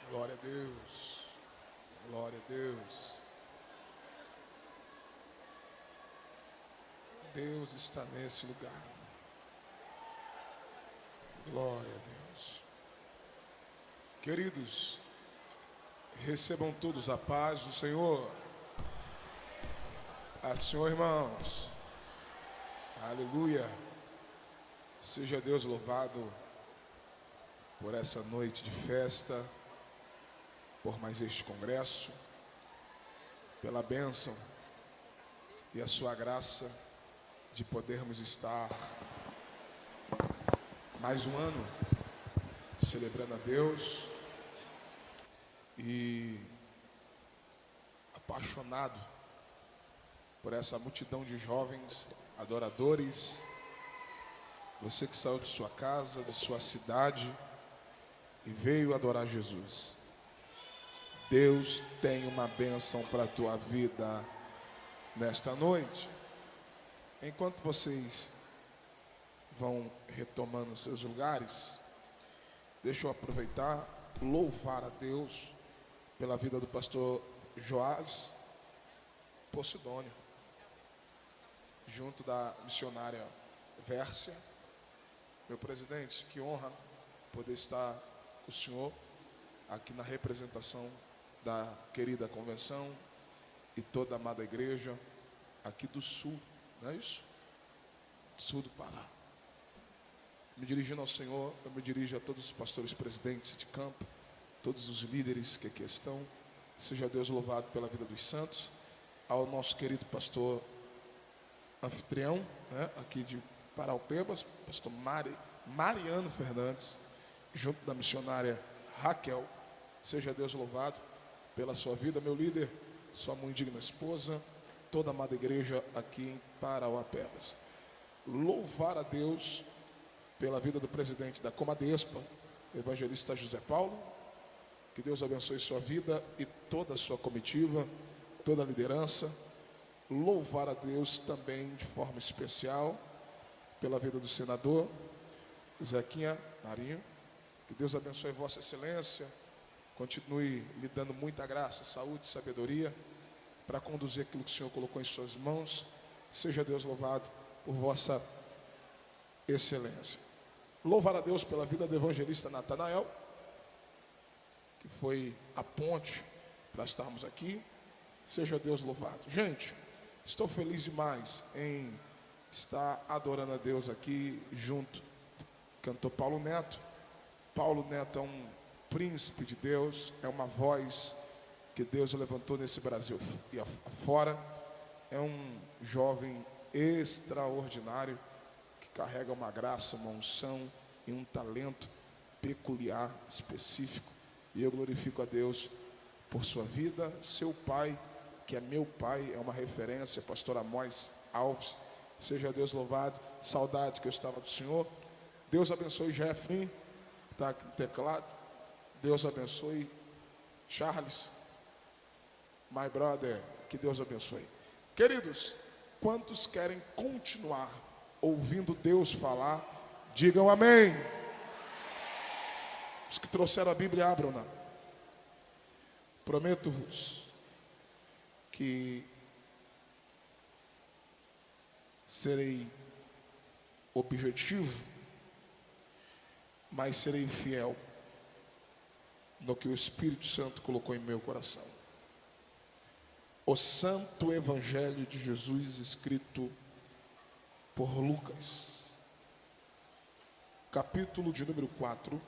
Glória a Deus. Glória a Deus. Deus está nesse lugar. Glória a Deus. Queridos, recebam todos a paz do Senhor. A do Senhor, irmãos. Aleluia. Seja Deus louvado por essa noite de festa, por mais este congresso, pela bênção e a sua graça de podermos estar mais um ano celebrando a Deus e apaixonado por essa multidão de jovens adoradores. Você que saiu de sua casa, de sua cidade e veio adorar Jesus. Deus tem uma bênção para a tua vida nesta noite. Enquanto vocês vão retomando seus lugares, deixa eu aproveitar, louvar a Deus pela vida do pastor Joás Posidônio, junto da missionária Vércia. Meu presidente, que honra poder estar com o senhor aqui na representação da querida convenção e toda a amada igreja aqui do sul, não é isso? Do sul do Pará. Me dirigindo ao Senhor, eu me dirijo a todos os pastores presidentes de campo, todos os líderes que aqui estão. Seja Deus louvado pela vida dos santos. Ao nosso querido pastor anfitrião, né, aqui de Paraupebas, pastor Mariano Fernandes, junto da missionária Raquel. Seja Deus louvado pela sua vida, meu líder, sua muito digna esposa, toda a amada igreja aqui em Parauapebas. Louvar a Deus pela vida do presidente da Comadespa, evangelista José Paulo. Que Deus abençoe sua vida e toda a sua comitiva, toda a liderança. Louvar a Deus também de forma especial pela vida do senador Zequinha Marinho. Que Deus abençoe Vossa Excelência, continue lhe dando muita graça, saúde e sabedoria para conduzir aquilo que o Senhor colocou em suas mãos. Seja Deus louvado por Vossa Excelência. Louvar a Deus pela vida do evangelista Natanael, que foi a ponte para estarmos aqui. Seja Deus louvado. Gente, estou feliz demais em estar adorando a Deus aqui junto. Cantor Paulo Neto. Paulo Neto é um príncipe de Deus, é uma voz que Deus levantou nesse Brasil e afora. É um jovem extraordinário que carrega uma graça, uma unção e um talento peculiar, específico. E eu glorifico a Deus por sua vida. Seu pai, que é meu pai, é uma referência, pastor Amós Alves. Seja Deus louvado. Saudade que eu estava do Senhor. Deus abençoe Jefim, que está aqui no teclado. Deus abençoe Charles, my brother, que Deus abençoe. Queridos, quantos querem continuar ouvindo Deus falar, digam amém. Os que trouxeram a Bíblia, abram-na. Prometo-vos que serei objetivo, mas serei fiel no que o Espírito Santo colocou em meu coração. O Santo Evangelho de Jesus, escrito por Lucas, capítulo de número 4.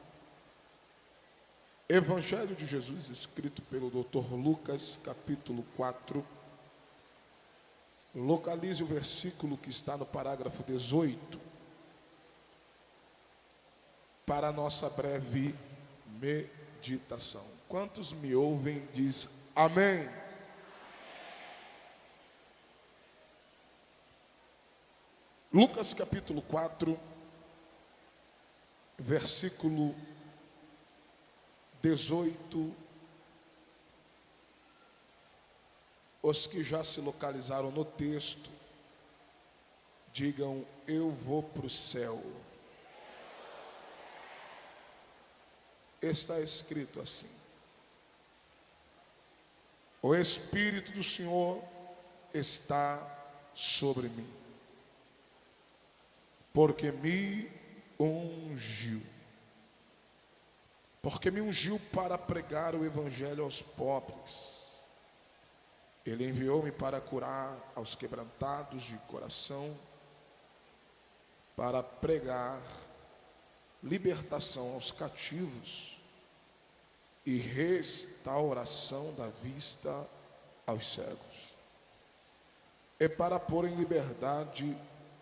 Evangelho de Jesus, escrito pelo Dr. Lucas, capítulo 4. Localize o versículo que está no parágrafo 18. Para a nossa breve meditação. Quantos me ouvem, diz amém. Lucas capítulo 4, versículo 18. Os que já se localizaram no texto, digam: eu vou para o céu. Está escrito assim: O Espírito do Senhor está sobre mim, porque me ungiu. Porque me ungiu para pregar o Evangelho aos pobres. Ele enviou-me para curar aos quebrantados de coração, para pregar libertação aos cativos e restauração da vista aos cegos, e para pôr em liberdade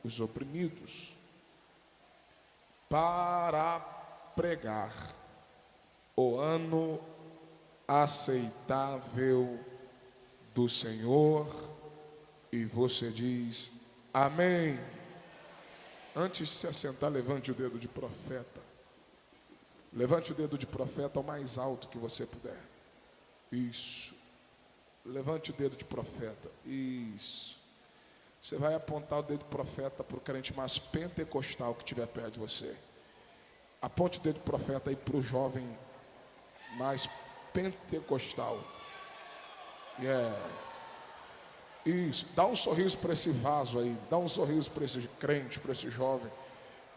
os oprimidos, para pregar o ano aceitável do Senhor. E você diz amém. Antes de se assentar, levante o dedo de profeta. Levante o dedo de profeta ao mais alto que você puder. Isso. Levante o dedo de profeta. Isso. Você vai apontar o dedo de profeta para o crente mais pentecostal que estiver perto de você. Aponte o dedo de profeta aí para o jovem mais pentecostal. Isso. Dá um sorriso para esse vaso aí. Dá um sorriso para esse crente, para esse jovem.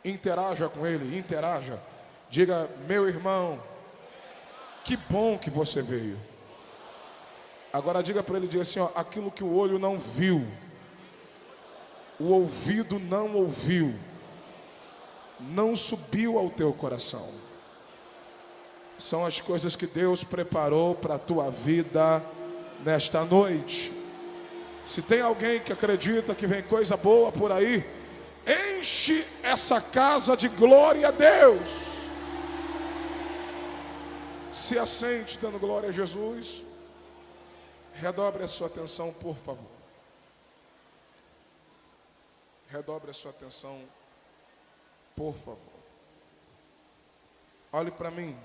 Interaja com ele, interaja. Diga: meu irmão, que bom que você veio. Agora diga para ele, diga assim, ó, aquilo que o olho não viu, o ouvido não ouviu, não subiu ao teu coração, são as coisas que Deus preparou para a tua vida nesta noite. Se tem alguém que acredita que vem coisa boa por aí, enche essa casa de glória a Deus. Se assente dando glória a Jesus. Redobre a sua atenção, por favor. Redobre a sua atenção, por favor. Olhe para mim.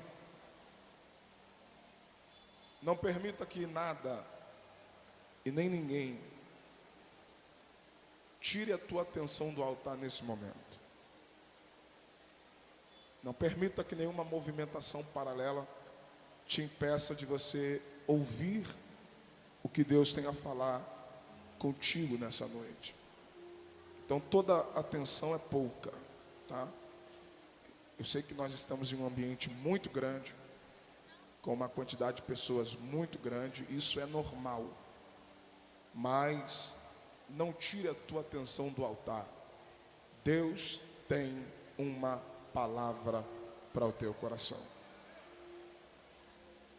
Não permita que nada e nem ninguém tire a tua atenção do altar nesse momento. Não permita que nenhuma movimentação paralela te impeça de você ouvir o que Deus tem a falar contigo nessa noite. Então toda atenção é pouca, tá? Eu sei que nós estamos em um ambiente muito grande, com uma quantidade de pessoas muito grande, isso é normal. Mas não tire a tua atenção do altar. Deus tem uma palavra para o teu coração.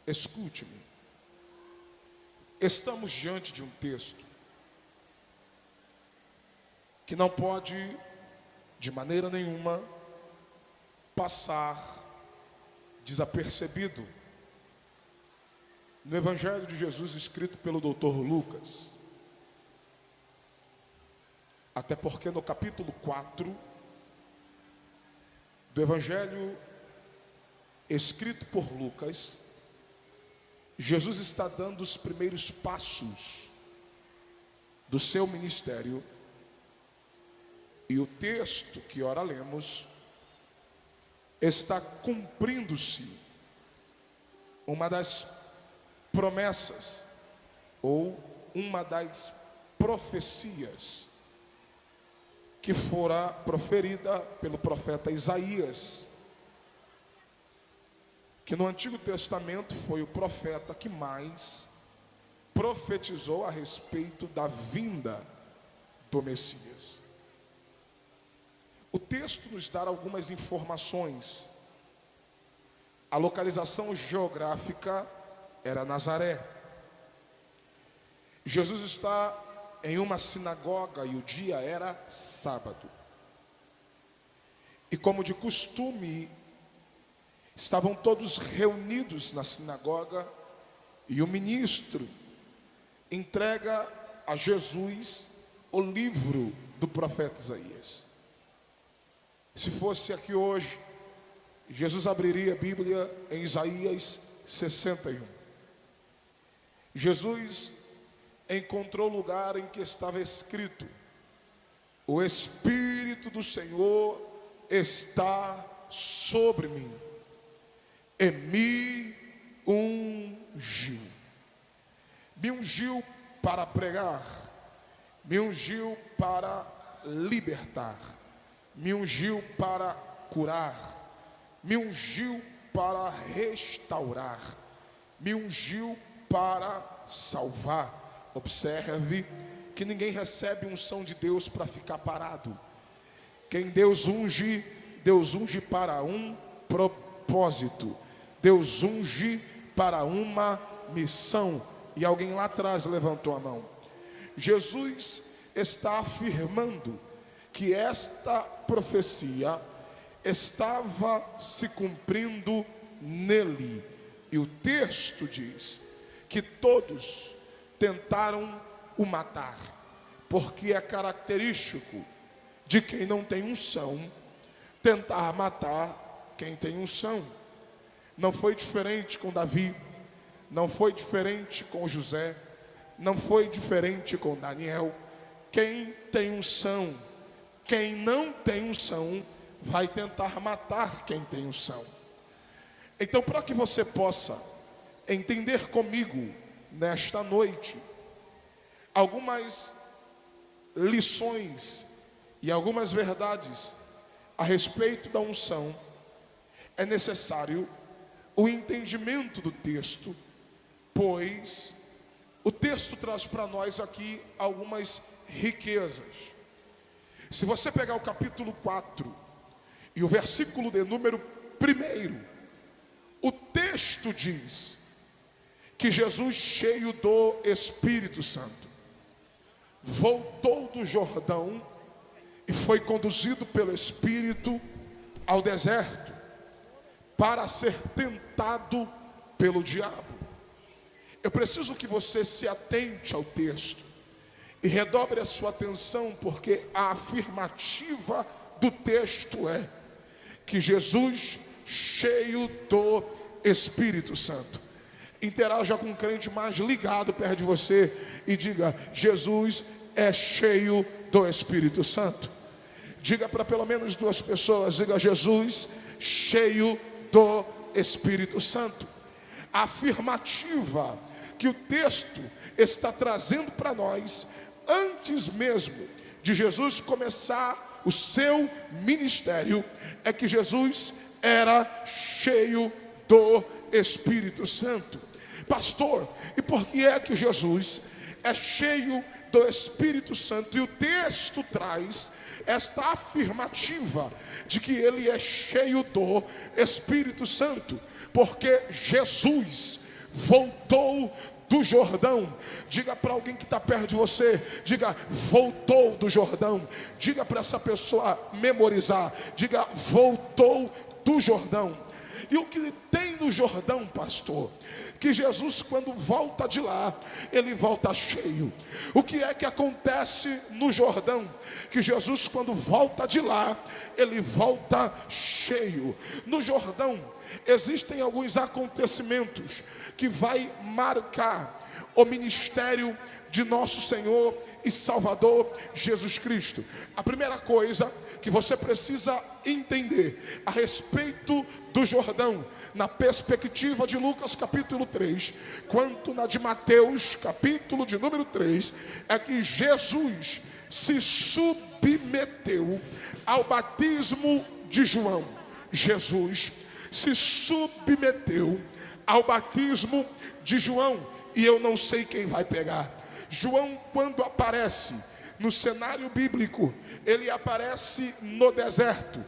Escute-me. Estamos diante de um texto que não pode, de maneira nenhuma, passar desapercebido. No Evangelho de Jesus, escrito pelo Dr. Lucas, até porque no capítulo 4 do Evangelho escrito por Lucas, Jesus está dando os primeiros passos do seu ministério, e o texto que ora lemos está cumprindo-se uma das promessas ou uma das profecias que fora proferida pelo profeta Isaías, que no Antigo Testamento foi o profeta que mais profetizou a respeito da vinda do Messias. O texto nos dá algumas informações. A localização geográfica era Nazaré. Jesus está em uma sinagoga e o dia era sábado. E como de costume, estavam todos reunidos na sinagoga e o ministro entrega a Jesus o livro do profeta Isaías. Se fosse aqui hoje, Jesus abriria a Bíblia em Isaías 61. Jesus encontrou o lugar em que estava escrito: o Espírito do Senhor está sobre mim e me ungiu. me ungiu para pregar, me ungiu para libertar, me ungiu para curar, me ungiu para restaurar, me ungiu para salvar. Observe que ninguém recebe unção de Deus para ficar parado. Quem Deus unge para um propósito. Deus unge para uma missão. E alguém lá atrás levantou a mão. Jesus está afirmando que esta profecia estava se cumprindo nele. E o texto diz que todos tentaram o matar, porque é característico de quem não tem unção tentar matar quem tem unção. Não foi diferente com Davi, não foi diferente com José, não foi diferente com Daniel. Quem tem unção, quem não tem unção, vai tentar matar quem tem unção. Então, para que você possa entender comigo nesta noite algumas lições e algumas verdades a respeito da unção, é necessário o entendimento do texto, pois o texto traz para nós aqui algumas riquezas. Se você pegar o capítulo 4 e o versículo de número 1, o texto diz que Jesus, cheio do Espírito Santo, voltou do Jordão e foi conduzido pelo Espírito ao deserto para ser tentado pelo diabo. Eu preciso que você se atente ao texto e redobre a sua atenção, porque a afirmativa do texto é que Jesus, cheio do Espírito Santo. Interaja com um crente mais ligado perto de você e diga: Jesus é cheio do Espírito Santo. Diga para pelo menos 2 pessoas, diga: Jesus cheio do Espírito Santo. A afirmativa que o texto está trazendo para nós, antes mesmo de Jesus começar o seu ministério, é que Jesus era cheio do Espírito Santo. Pastor, e por que é que Jesus é cheio do Espírito Santo? E o texto traz esta afirmativa de que ele é cheio do Espírito Santo, porque Jesus voltou do Jordão. Diga para alguém que está perto de você, diga: voltou do Jordão. Diga para essa pessoa memorizar, diga: voltou do Jordão. E o que tem no Jordão, pastor? Que Jesus, quando volta de lá, ele volta cheio. O que é que acontece no Jordão? Que Jesus, quando volta de lá, ele volta cheio. No Jordão existem alguns acontecimentos que vai marcar o ministério de nosso Senhor e Salvador Jesus Cristo. A primeira coisa que você precisa entender a respeito do Jordão, na perspectiva de Lucas capítulo 3, quanto na de Mateus capítulo de número 3, é que Jesus se submeteu ao batismo de João. Jesus se submeteu ao batismo de João. E eu não sei quem vai pegar. João, quando aparece no cenário bíblico, ele aparece no deserto,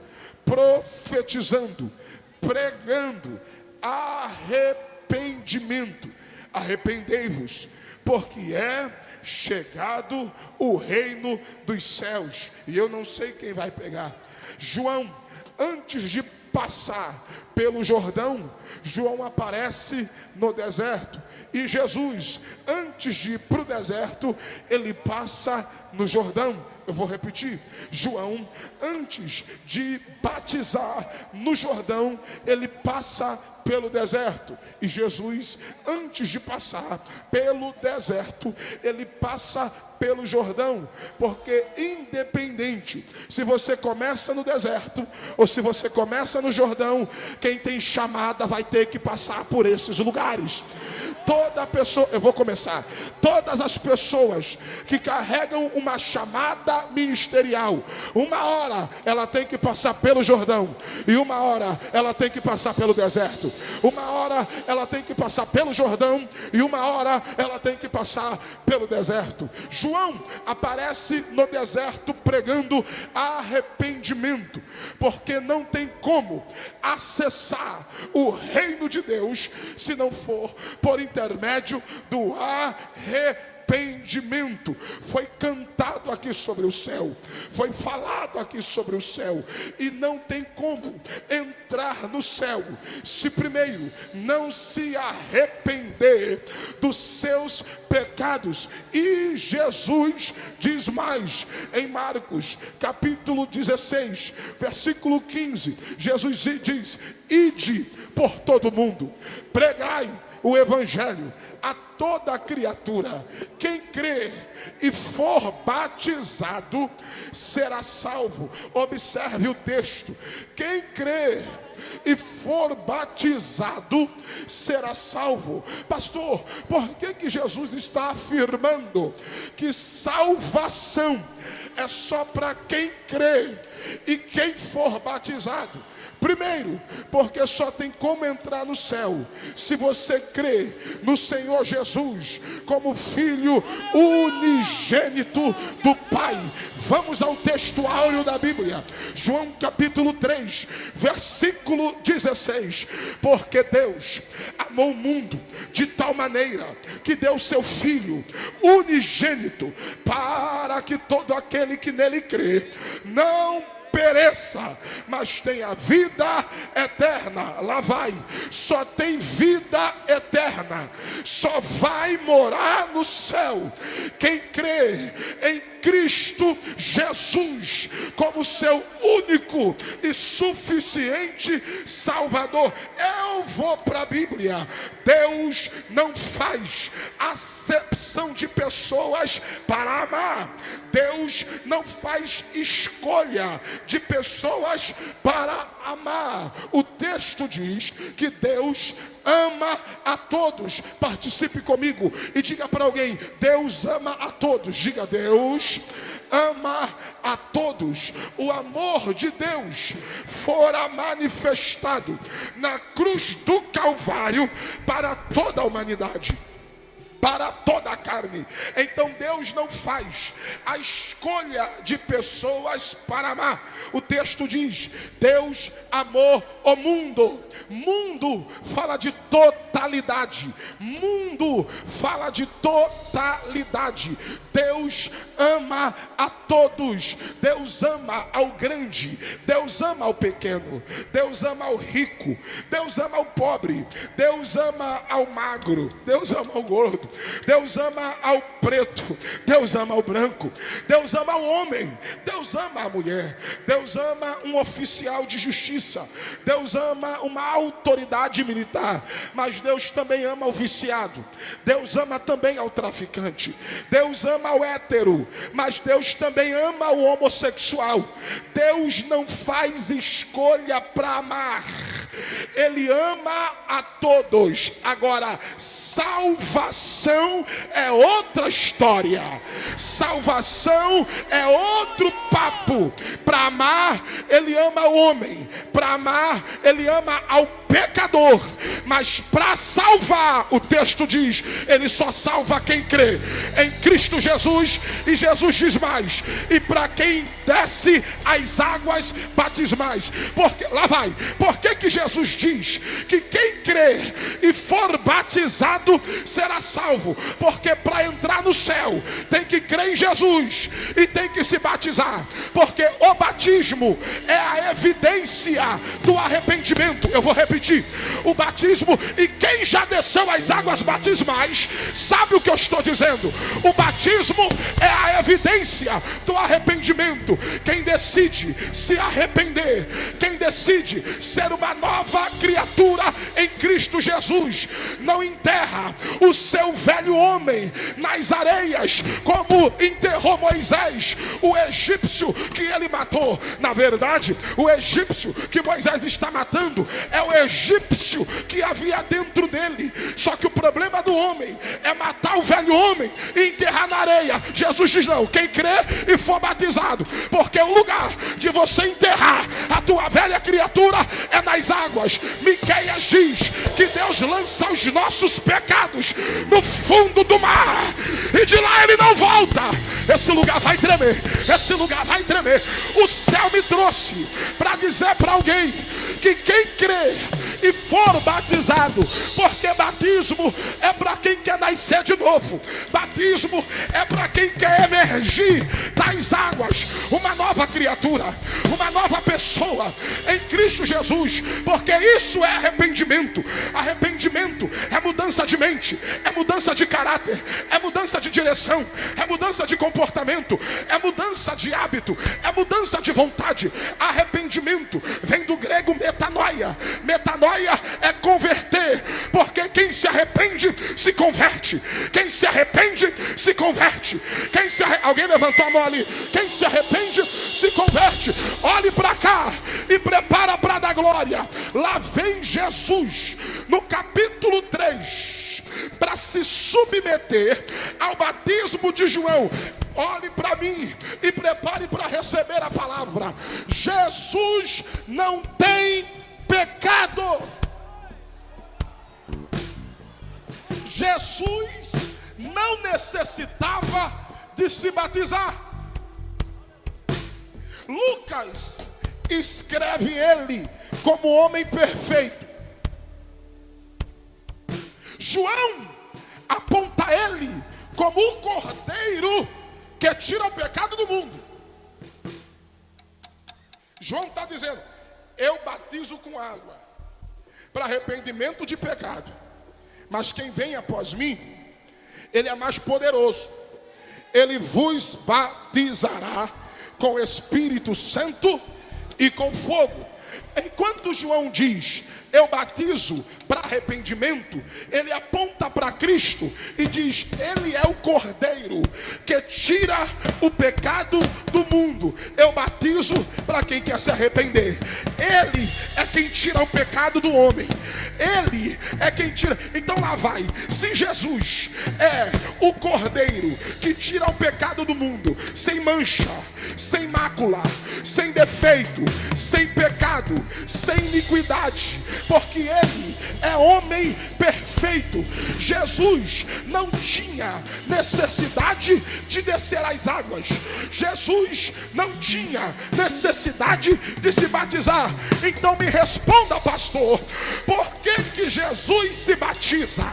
profetizando, pregando arrependimento. Arrependei-vos, porque é chegado o reino dos céus. E eu não sei quem vai pegar. João, antes de passar pelo Jordão, João aparece no deserto. E Jesus, antes de ir para o deserto, ele passa no Jordão. Eu vou repetir: João, antes de batizar no Jordão, ele passa pelo deserto. E Jesus, antes de passar pelo deserto, ele passa pelo Jordão. Porque independente se você começa no deserto ou se você começa no Jordão, quem tem chamada vai ter que passar por esses lugares. toda pessoa, eu vou começar, todas as pessoas que carregam uma chamada ministerial, uma hora ela tem que passar pelo Jordão, e uma hora ela tem que passar pelo deserto, uma hora ela tem que passar pelo Jordão, e uma hora ela tem que passar pelo deserto. João aparece no deserto pregando arrependimento, porque não tem como acessar o reino de Deus se não for por intermédio do arrependimento. Foi cantado aqui sobre o céu, foi falado aqui sobre o céu, e não tem como entrar no céu se primeiro não se arrepender dos seus pecados. E Jesus diz mais em Marcos capítulo 16 versículo 15, Jesus diz: ide por todo o mundo, pregai o evangelho a toda criatura. Quem crê e for batizado será salvo. Observe o texto: quem crê e for batizado será salvo. Pastor, por que Jesus está afirmando que salvação é só para quem crê e quem for batizado? Primeiro, porque só tem como entrar no céu se você crê no Senhor Jesus como Filho unigênito do Pai. Vamos ao texto áureo da Bíblia, João capítulo 3, versículo 16. Porque Deus amou o mundo de tal maneira que deu seu Filho unigênito, para que todo aquele que nele crê não pereça, mas tenha vida eterna. Lá vai, só tem vida eterna, só vai morar no céu quem crê em Cristo Jesus como seu único e suficiente Salvador. Eu vou para a Bíblia. Deus não faz acepção de pessoas para amar. Deus não faz escolha de pessoas para amar. O texto diz que Deus ama a todos. Participe comigo e diga para alguém: Deus ama a todos. Diga: Deus ama a todos. O amor de Deus fora manifestado na cruz do Calvário para toda a humanidade, para toda a carne. Então Deus não faz a escolha de pessoas para amar. O texto diz: Deus amou o mundo. Mundo fala de totalidade. Mundo fala de totalidade. Deus ama a todos. Deus ama ao grande, Deus ama ao pequeno, Deus ama ao rico, Deus ama ao pobre, Deus ama ao magro, Deus ama ao gordo, Deus ama ao preto, Deus ama ao branco, Deus ama ao homem, Deus ama a mulher, Deus ama um oficial de justiça, Deus ama uma autoridade militar, mas Deus também ama o viciado, Deus ama também ao traficante, Deus ama ao hétero, mas Deus também ama o homossexual. Deus não faz escolha para amar, Ele ama a todos. Agora, salvação é outra história, salvação é outro papo. Para amar, Ele ama o homem, para amar, Ele ama ao pecador, mas para salvar, o texto diz, Ele só salva quem crê em Cristo Jesus. E Jesus diz mais: e para quem desce as águas batismais. Porque, lá vai, por que Jesus diz que quem crê e for batizado será salvo? Porque para entrar no céu tem que crer em Jesus e tem que se batizar, porque o batismo é a evidência do arrependimento. Eu vou repetir: o batismo, e quem já desceu as águas batismais sabe o que eu estou dizendo. O batismo é a evidência do arrependimento. Quem decide se arrepender, quem decide ser uma nova criatura em Cristo Jesus, não enterra o seu velho homem nas areias, como enterrou Moisés, o egípcio que ele matou. Na verdade, o egípcio que Moisés está matando é o egípcio que havia dentro dele. Só que o problema do do homem é matar o velho homem e enterrar na areia. Jesus diz não, quem crê e for batizado, porque o lugar de você enterrar a tua velha criatura é nas águas. Miqueias diz que Deus lança os nossos pecados no fundo do mar e de lá ele não volta. Esse lugar vai tremer, esse lugar vai tremer. O céu me trouxe para dizer para alguém que quem crê e for batizado, porque batismo é para quem quer nascer de novo, batismo é para quem quer emergir das águas, uma nova criatura, uma nova pessoa em Cristo Jesus, porque isso é arrependimento. Arrependimento é mudança de mente, é mudança de caráter, é mudança de direção, é mudança de comportamento, é mudança de hábito, é mudança de vontade. Arrependimento vem do grego metanoia. Metanoia é converter, porque quem se arrepende se converte. Quem se arrepende se converte. Alguém levantou a mão ali. Quem se arrepende se converte. Olhe para cá e prepara para dar glória. Lá vem Jesus no capítulo 3 para se submeter ao batismo de João. Olhe para mim e prepare para receber a palavra. Jesus não tem pecado. Jesus não necessitava de se batizar. Lucas escreve ele como homem perfeito. João aponta ele como um cordeiro que tira o pecado do mundo. João está dizendo, eu batizo com água para arrependimento de pecado, mas quem vem após mim, ele é mais poderoso. Ele vos batizará com o Espírito Santo e com fogo. Enquanto João diz, eu batizo para arrependimento, ele aponta para Cristo e diz, ele é o cordeiro que tira o pecado do mundo. Eu batizo para quem quer se arrepender. Ele é quem tira o pecado do homem. Ele é quem tira. Então lá vai. Se Jesus é o cordeiro que tira o pecado do mundo, sem mancha, sem mácula, sem defeito, sem pecado, sem iniquidade, porque ele é homem perfeito. Jesus não tinha necessidade de descer às águas. Jesus não tinha necessidade de se batizar. Então me responda, pastor, por que Jesus se batiza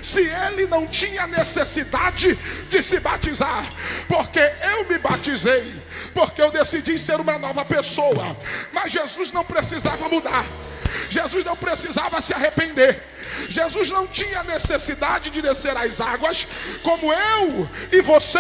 se ele não tinha necessidade de se batizar? Porque eu me batizei, porque eu decidi ser uma nova pessoa. Mas Jesus não precisava mudar. Jesus não precisava se arrepender. Jesus não tinha necessidade de descer às águas, como eu e você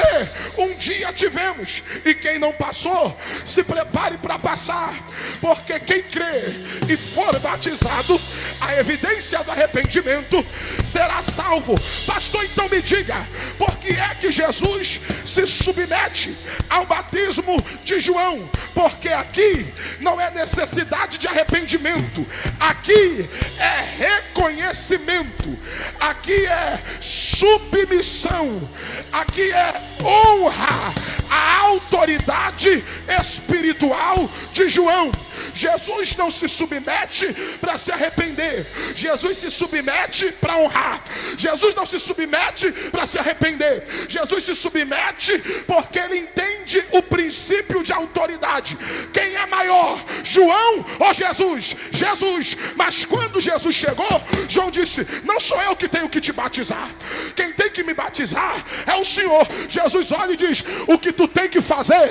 um dia tivemos. E quem não passou, se prepare para passar, porque quem crê e for batizado, a evidência do arrependimento, será salvo. Pastor, então me diga, por que é que Jesus se submete ao batismo de João? Porque aqui não é necessidade de arrependimento, aqui é reconhecimento, aqui é submissão, aqui é honra à autoridade espiritual de João. Jesus não se submete para se arrepender. Jesus se submete para honrar. Jesus não se submete para se arrepender. Jesus se submete porque ele entende o princípio de autoridade. Quem é maior, João ou Jesus? Jesus. Mas quando Jesus chegou, João disse, não sou eu que tenho que te batizar. Quem tem que me batizar é o Senhor. Jesus olha e diz, o que tu tem que fazer,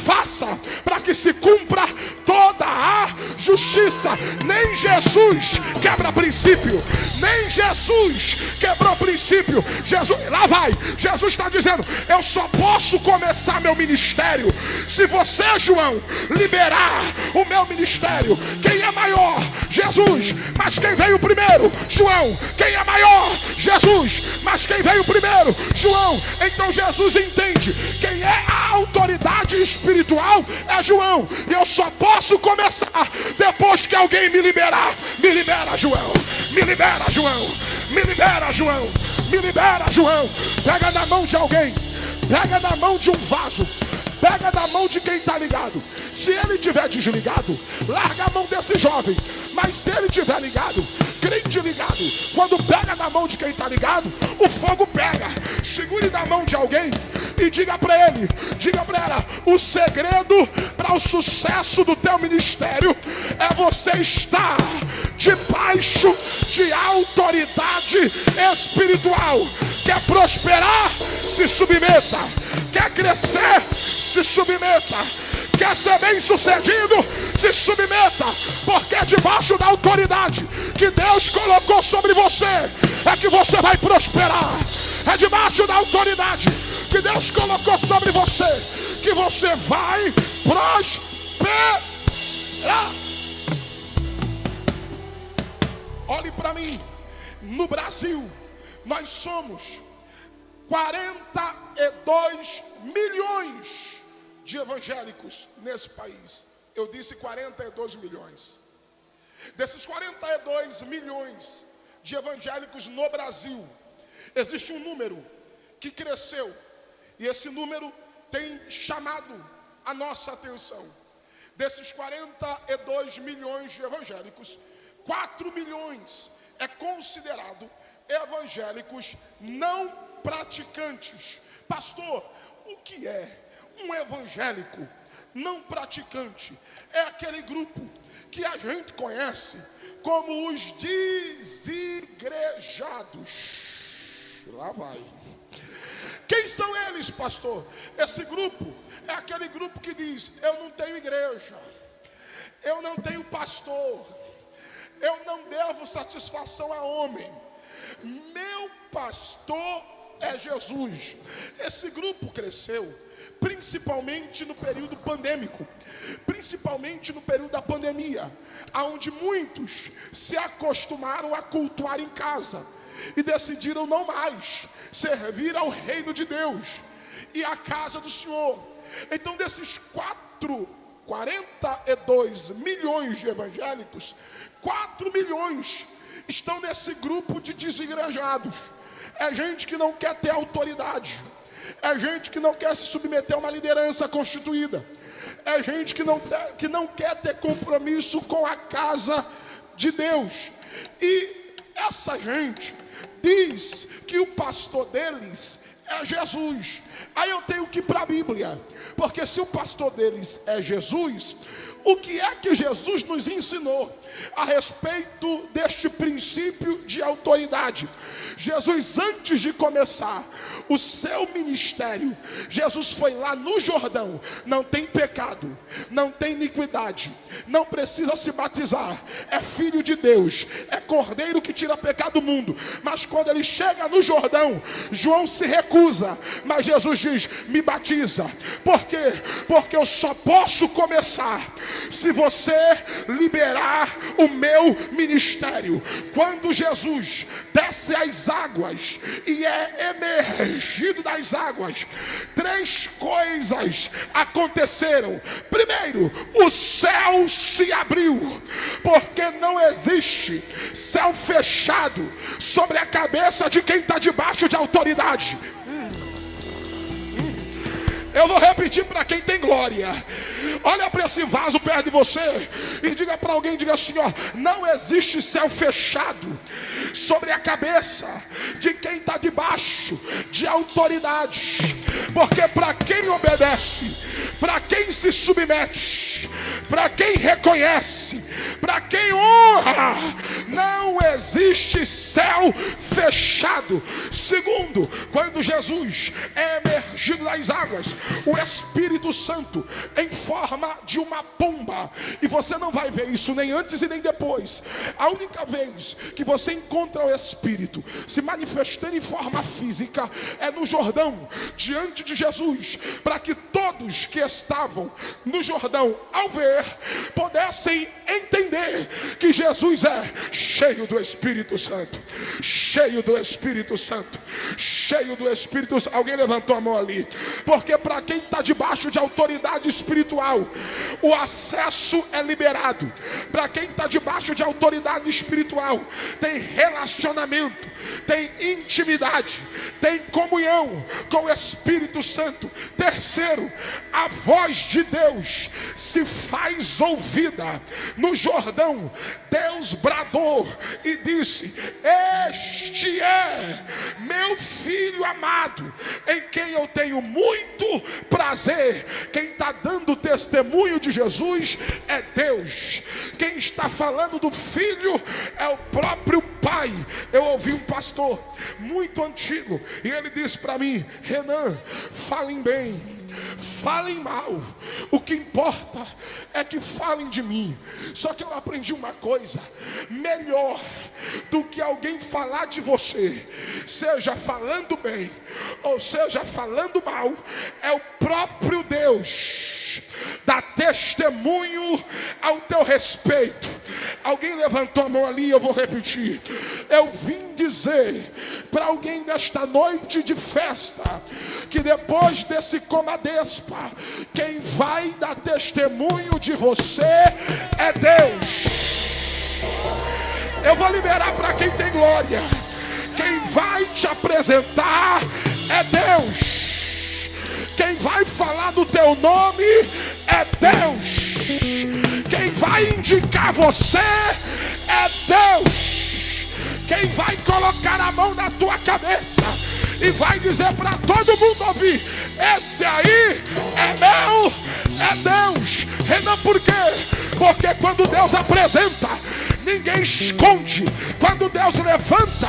faça, para que se cumpra toda a justiça. Nem Jesus quebra princípio, nem Jesus quebrou princípio. Jesus, lá vai, Jesus está dizendo, eu só posso começar meu ministério se você, João, liberar o meu ministério. Quem é maior? Jesus. Mas quem veio primeiro? João. Quem é maior? Jesus. Mas quem veio primeiro? João. Então Jesus entende, quem é a autoridade espiritual é João. E eu só posso começar depois que alguém me liberar. Me libera, João. Me libera, João. Me libera, João. Me libera, João. Pega na mão de alguém. Pega na mão de um vaso. Pega na mão de quem está ligado. Se ele estiver desligado, larga a mão desse jovem. Mas se ele estiver ligado, crente ligado, quando pega na mão de quem está ligado, o fogo pega. Segure na mão de alguém e diga para ele, diga para ela: o segredo para o sucesso do teu ministério é você estar debaixo de autoridade espiritual. Quer prosperar? Se submeta. Quer crescer? Se submeta. Quer ser bem sucedido? Se submeta. Porque é debaixo da autoridade que Deus colocou sobre você é que você vai prosperar. É debaixo da autoridade que Deus colocou sobre você que você vai prosperar. Olhe para mim. No Brasil nós somos 42 milhões de evangélicos nesse país. Eu disse 42 milhões. Desses 42 milhões de evangélicos no Brasil, existe um número que cresceu. E esse número tem chamado a nossa atenção. Desses 42 milhões de evangélicos, 4 milhões é considerado evangélicos não praticantes. Pastor, o que é um evangélico não praticante? É aquele grupo que a gente conhece como os desigrejados. Lá vai. Quem são eles, pastor? Esse grupo é aquele grupo que diz: eu não tenho igreja, eu não tenho pastor, eu não devo satisfação a homem, meu pastor é Jesus. Esse grupo cresceu principalmente no período pandêmico, principalmente no período da pandemia, onde muitos se acostumaram a cultuar em casa e decidiram não mais servir ao reino de Deus e à casa do Senhor. Então, desses 42 milhões de evangélicos, 4 milhões estão nesse grupo de desigrejados. É gente que não quer ter autoridade, é gente que não quer se submeter a uma liderança constituída, é gente que não quer ter compromisso com a casa de Deus. E essa gente diz que o pastor deles é Jesus. Aí eu tenho que ir para a Bíblia, porque se o pastor deles é Jesus, o que é que Jesus nos ensinou a respeito deste princípio de autoridade? Jesus, antes de começar o seu ministério, Jesus foi lá no Jordão. Não tem pecado, não tem iniquidade, não precisa se batizar, é filho de Deus, é cordeiro que tira pecado do mundo. Mas quando ele chega no Jordão, João se recusa, mas Jesus diz: me batiza. Por quê? Porque eu só posso começar se você liberar o meu ministério. Quando Jesus desce as águas e é emergido das águas, 3 coisas aconteceram. Primeiro, o céu se abriu, porque não existe céu fechado sobre a cabeça de quem está debaixo de autoridade. Eu vou repetir para quem tem glória. Olha para esse vaso perto de você e diga para alguém, diga assim, ó: não existe céu fechado sobre a cabeça de quem está debaixo de autoridade. Porque para quem obedece, para quem se submete, para quem reconhece, para quem honra, não existe céu fechado. Segundo, quando Jesus é emergido das águas, o Espírito Santo em forma de uma pomba, e você não vai ver isso nem antes e nem depois. A única vez que você encontra o Espírito se manifestando em forma física é no Jordão, diante de Jesus, para que todos que estavam no Jordão, ao ver ver, pudessem entender que Jesus é cheio do Espírito Santo, cheio do Espírito Santo, cheio do Espírito Santo. Alguém levantou a mão ali, porque para quem está debaixo de autoridade espiritual, o acesso é liberado. Para quem está debaixo de autoridade espiritual, tem relacionamento, tem intimidade, tem comunhão com o Espírito Santo. Terceiro, a voz de Deus se faz ouvida. No Jordão, Deus bradou e disse: este é meu filho amado, em quem eu tenho muito prazer. Quem está dando testemunho de Jesus é Deus. Quem está falando do filho é o próprio Pai. Eu ouvi um pastor muito antigo e ele disse para mim: Renan, falem bem, falem mal, o que importa é que falem de mim. Só que eu aprendi uma coisa: melhor do que alguém falar de você, seja falando bem ou seja falando mal, é o próprio Deus dar testemunho ao teu respeito. Alguém levantou a mão ali, eu vou repetir. Eu vim dizer para alguém nesta noite de festa que depois desse Comadespa, quem vai dar testemunho de você é Deus. Eu vou liberar para quem tem glória. Quem vai te apresentar é Deus. Quem vai falar do teu nome é Deus. Quem vai indicar você é Deus. Quem vai colocar a mão na tua cabeça e vai dizer para todo mundo ouvir: esse aí é meu, é Deus. Renan, por quê? Porque quando Deus apresenta, ninguém esconde. Quando Deus levanta,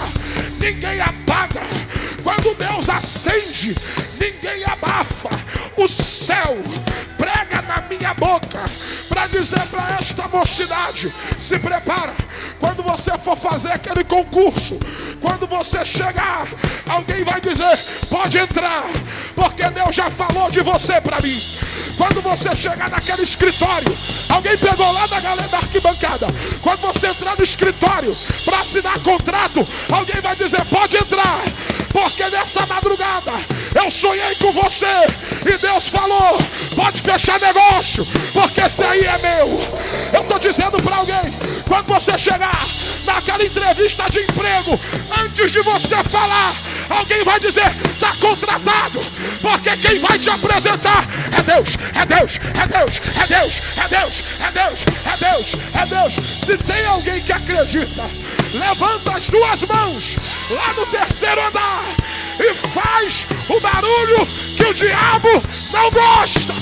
ninguém apaga. Quando Deus acende, ninguém abafa. O céu prega na minha boca para dizer para esta mocidade: se prepara. Quando você for fazer aquele concurso, quando você chegar, alguém vai dizer: pode entrar, porque Deus já falou de você para mim. Quando você chegar naquele escritório, alguém pegou lá da galera da arquibancada. Quando você entrar no escritório para assinar contrato, alguém vai dizer: pode entrar, porque nessa madrugada eu sonhei com você e Deus falou: pode fechar negócio, porque esse aí é meu. Eu estou dizendo para alguém: quando você chegar naquela entrevista de emprego, antes de você falar, alguém vai dizer: está contratado, porque quem vai te apresentar é Deus, é Deus, é Deus, é Deus, é Deus, é Deus, é Deus, é Deus. Se tem alguém que acredita, levanta as duas mãos lá no terceiro andar e faz o barulho que o diabo não gosta.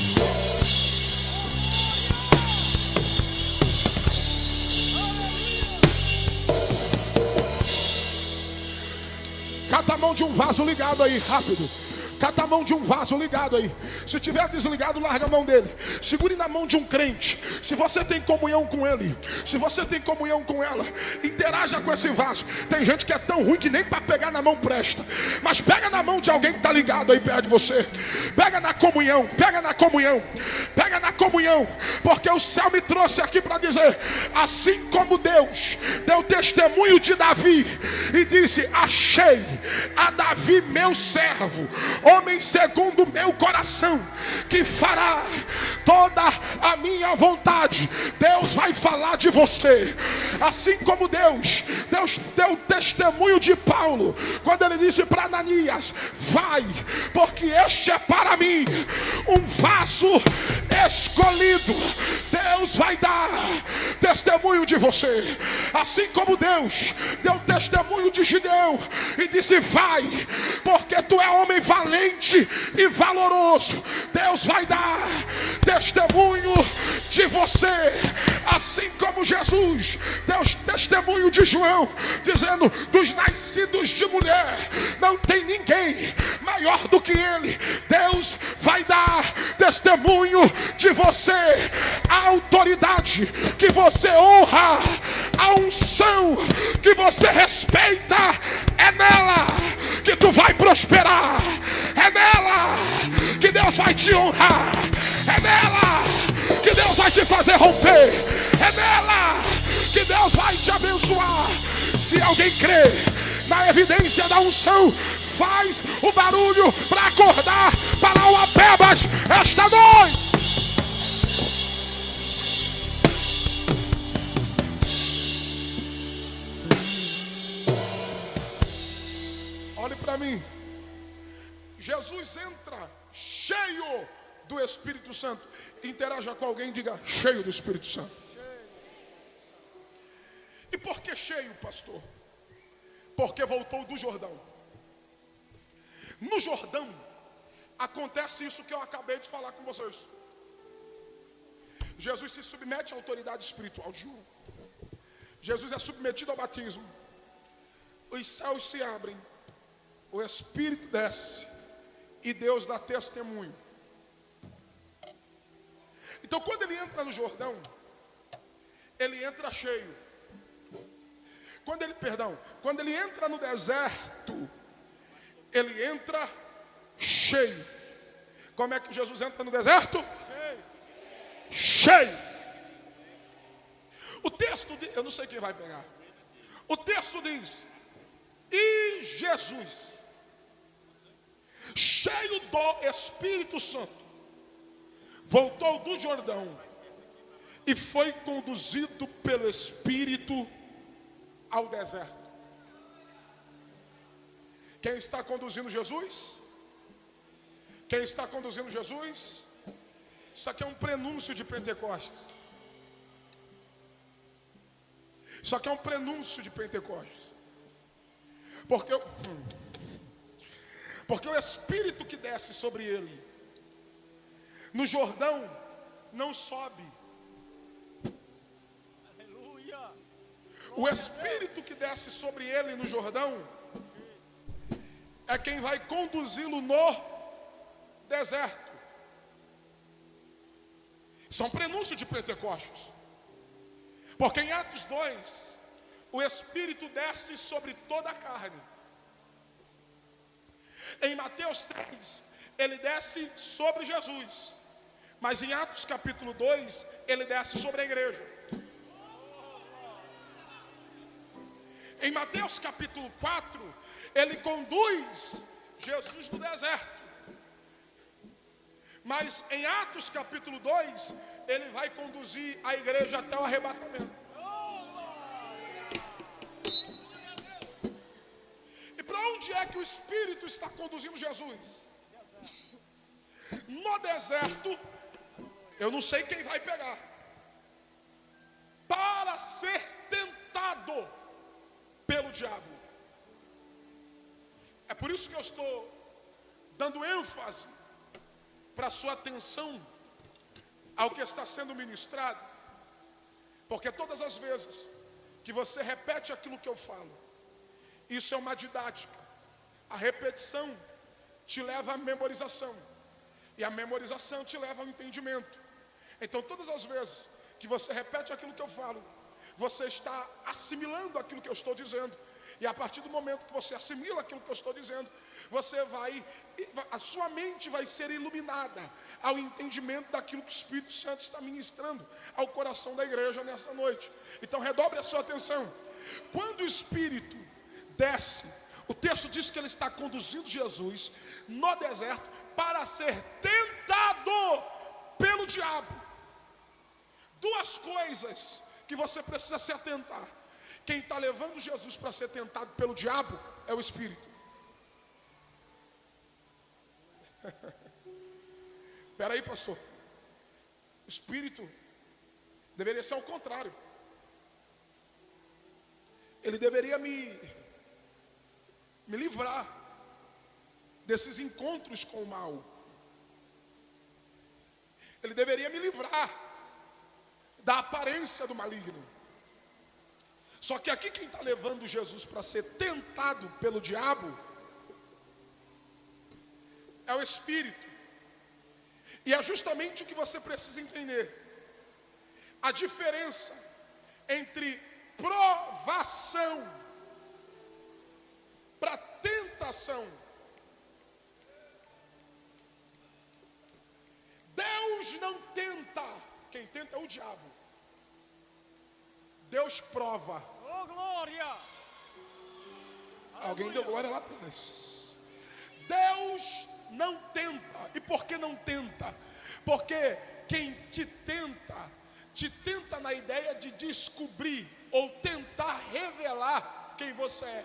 Cata a mão de um vaso ligado aí, rápido. Cata a mão de um vaso ligado aí. Se tiver desligado, larga a mão dele. Segure na mão de um crente. Se você tem comunhão com ele, se você tem comunhão com ela, interaja com esse vaso. Tem gente que é tão ruim que nem para pegar na mão presta. Mas pega na mão de alguém que está ligado aí perto de você. Pega na comunhão, pega na comunhão, pega na comunhão. Porque o céu me trouxe aqui para dizer: assim como Deus deu testemunho de Davi e disse: achei a Davi meu servo, homem segundo o meu coração, que fará toda a minha vontade. Deus vai falar de você. Assim como Deus deu testemunho de Paulo, quando ele disse para Ananias: vai, porque este é para mim um vaso escolhido. Deus vai dar testemunho de você. Assim como Deus deu testemunho de Gideão e disse: vai, porque tu é homem valente e valoroso. Deus vai dar testemunho de você. Assim como Jesus deu testemunho de João, dizendo: dos nascidos de mulher não tem ninguém maior do que ele. Deus vai dar testemunho de você. A autoridade que você honra, a unção que você respeita, é nela que tu vai prosperar. É nela que Deus vai te honrar. É nela que Deus vai te fazer romper. É nela que Deus vai te abençoar. Se alguém crê na evidência da unção, faz o barulho para acordar para o Apebas esta noite. Olhe para mim. Jesus entra cheio do Espírito Santo. Interaja com alguém e diga: cheio do Espírito Santo. E por que cheio, pastor? Porque voltou do Jordão. No Jordão acontece isso que eu acabei de falar com vocês. Jesus se submete à autoridade espiritual de João. Jesus é submetido ao batismo. Os céus se abrem, o Espírito desce e Deus dá testemunho. Então, quando ele entra no Jordão, ele entra cheio. Quando ele entra no deserto, ele entra cheio. Como é que Jesus entra no deserto? Cheio. O texto diz, eu não sei quem vai pegar. O texto diz: e Jesus, cheio do Espírito Santo, voltou do Jordão e foi conduzido pelo Espírito ao deserto. Quem está conduzindo Jesus? Quem está conduzindo Jesus? Isso aqui é um prenúncio de Pentecostes. Isso aqui é um prenúncio de Pentecostes. Porque o Espírito que desce sobre ele no Jordão não sobe. Aleluia. O Espírito que desce sobre ele no Jordão é quem vai conduzi-lo no deserto. Isso é um prenúncio de Pentecostes. Porque em Atos 2, o Espírito desce sobre toda a carne. Em Mateus 3, ele desce sobre Jesus. Mas em Atos capítulo 2, ele desce sobre a igreja. Em Mateus capítulo 4, ele conduz Jesus no deserto. Mas em Atos capítulo 2, ele vai conduzir a igreja até o arrebatamento. E para onde é que o Espírito está conduzindo Jesus? No deserto, eu não sei quem vai pegar, para ser tentado pelo diabo. É por isso que eu estou dando ênfase para a sua atenção ao que está sendo ministrado, porque todas as vezes que você repete aquilo que eu falo, isso é uma didática. A repetição te leva à memorização, e a memorização te leva ao entendimento. Então, todas as vezes que você repete aquilo que eu falo, você está assimilando aquilo que eu estou dizendo. E a partir do momento que você assimila aquilo que eu estou dizendo, a sua mente vai ser iluminada ao entendimento daquilo que o Espírito Santo está ministrando ao coração da igreja nessa noite. Então, redobre a sua atenção. Quando o Espírito desce, o texto diz que ele está conduzindo Jesus no deserto para ser tentado pelo diabo. Duas coisas que você precisa se atentar. Quem está levando Jesus para ser tentado pelo diabo é o Espírito. Espera aí, pastor. O Espírito deveria ser ao contrário. Ele deveria me livrar desses encontros com o mal. Ele deveria me livrar da aparência do maligno. Só que aqui quem está levando Jesus para ser tentado pelo diabo é o Espírito. E é justamente o que você precisa entender. A diferença entre provação para tentação. Deus não tenta quem o diabo? Deus prova. Oh, glória! Alguém deu glória lá atrás. Deus não tenta. E por que não tenta? Porque quem te tenta na ideia de descobrir ou tentar revelar quem você é.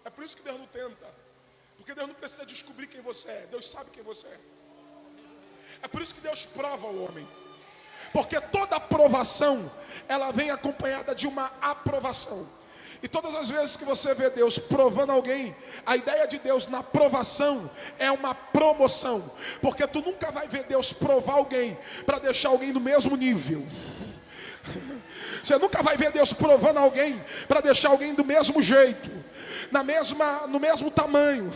É por isso que Deus não tenta. Porque Deus não precisa descobrir quem você é. Deus sabe quem você é. É por isso que Deus prova o homem. Porque toda aprovação, ela vem acompanhada de uma aprovação. E todas as vezes que você vê Deus provando alguém, a ideia de Deus na provação é uma promoção. Porque tu nunca vai ver Deus provar alguém para deixar alguém no mesmo nível. Você nunca vai ver Deus provando alguém para deixar alguém do mesmo jeito, no mesmo tamanho,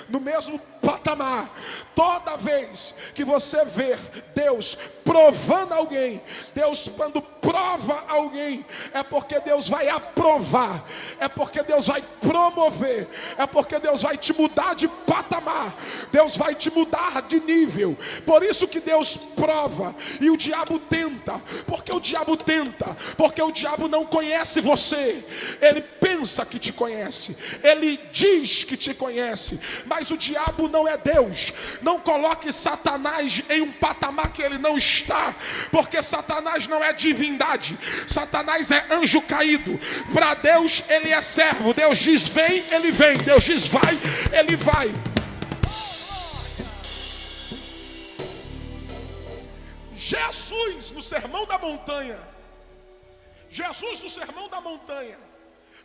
no mesmo patamar. Toda vez que você ver Deus provando alguém, Deus quando prova alguém, é porque Deus vai aprovar, é porque Deus vai promover, é porque Deus vai te mudar de patamar, Deus vai te mudar de nível. Por isso que Deus prova. E o diabo tenta. Porque o diabo tenta? Porque o diabo não conhece você. Ele pensa que te conhece, ele diz que te conhece, mas o diabo não é Deus. Não coloque Satanás em um patamar que ele não está, porque Satanás não é divindade. Satanás é anjo caído. Para Deus ele é servo. Deus diz vem, ele vem. Deus diz vai, ele vai. Jesus no Sermão da Montanha,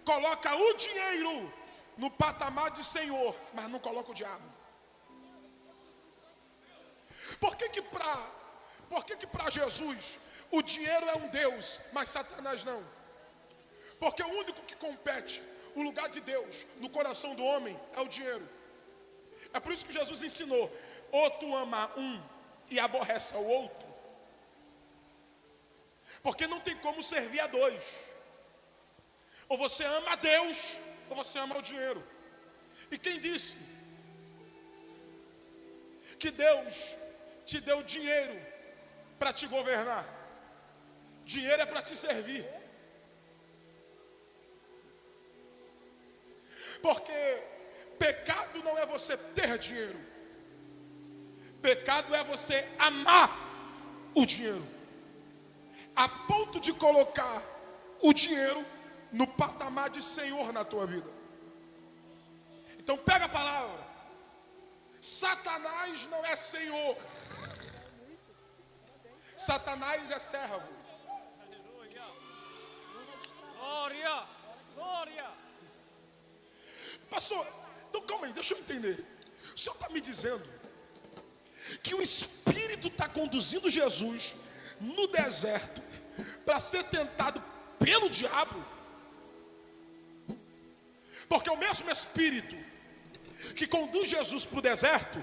coloca o dinheiro no patamar de Senhor, mas não coloca o diabo. Por que para Jesus o dinheiro é um Deus, mas Satanás não? Porque o único que compete o lugar de Deus no coração do homem é o dinheiro. É por isso que Jesus ensinou: ou tu ama um e aborrece o outro. Porque não tem como servir a dois. Ou você ama a Deus, ou você ama o dinheiro. E quem disse que Deus te deu dinheiro para te governar? Dinheiro é para te servir. Porque pecado não é você ter dinheiro. Pecado é você amar o dinheiro, a ponto de colocar o dinheiro no patamar de Senhor na tua vida. Então pega a palavra. Satanás não é Senhor. Satanás é servo. Glória, glória. Pastor, então calma aí, deixa eu entender. O senhor está me dizendo que o Espírito está conduzindo Jesus no deserto para ser tentado pelo diabo? Porque o mesmo Espírito que conduz Jesus para o deserto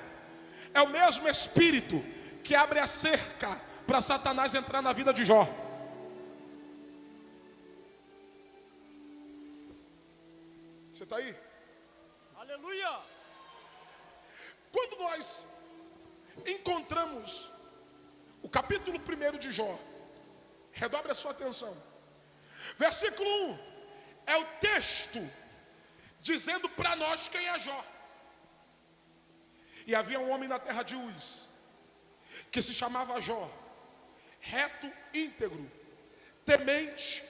é o mesmo Espírito que abre a cerca para Satanás entrar na vida de Jó. Você está aí? Aleluia. Quando nós encontramos o capítulo 1 de Jó, redobre a sua atenção. Versículo 1 é o texto dizendo para nós quem é Jó. E havia um homem na terra de Uz, que se chamava Jó, reto, íntegro, temente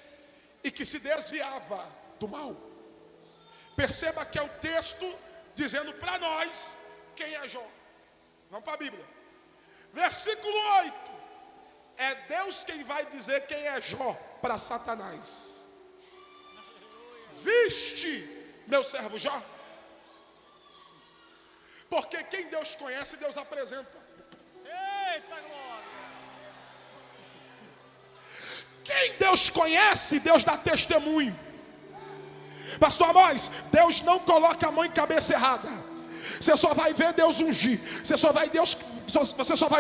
e que se desviava do mal. Perceba que é o texto dizendo para nós quem é Jó. Vamos para a Bíblia. Versículo 8. É Deus quem vai dizer quem é Jó para Satanás. Viste meu servo Jó? Porque quem Deus conhece, Deus apresenta. Eita glória. Quem Deus conhece, Deus dá testemunho. Pastor Amós, Deus não coloca a mão em cabeça errada. Você só vai ver Deus ungir. Você só vai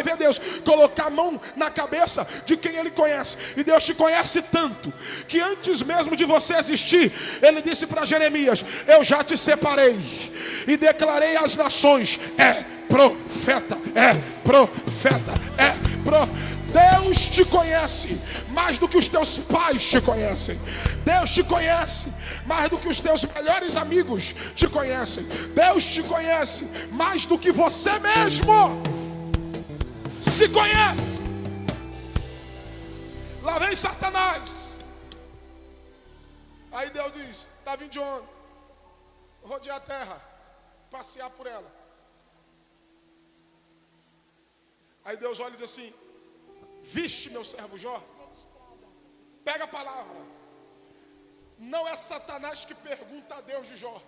ver Deus colocar a mão na cabeça de quem Ele conhece. E Deus te conhece tanto que antes mesmo de você existir, Ele disse para Jeremias: eu já te separei e declarei às nações: é profeta, é profeta, é profeta. Deus te conhece mais do que os teus pais te conhecem. Deus te conhece mais do que os teus melhores amigos te conhecem. Deus te conhece mais do que você mesmo se conhece. Lá vem Satanás. Aí Deus diz: está vindo de onde? Rodear a terra, passear por ela. Aí Deus olha e diz assim: viste meu servo Jó? Pega a palavra. Não é Satanás que pergunta a Deus de Jó.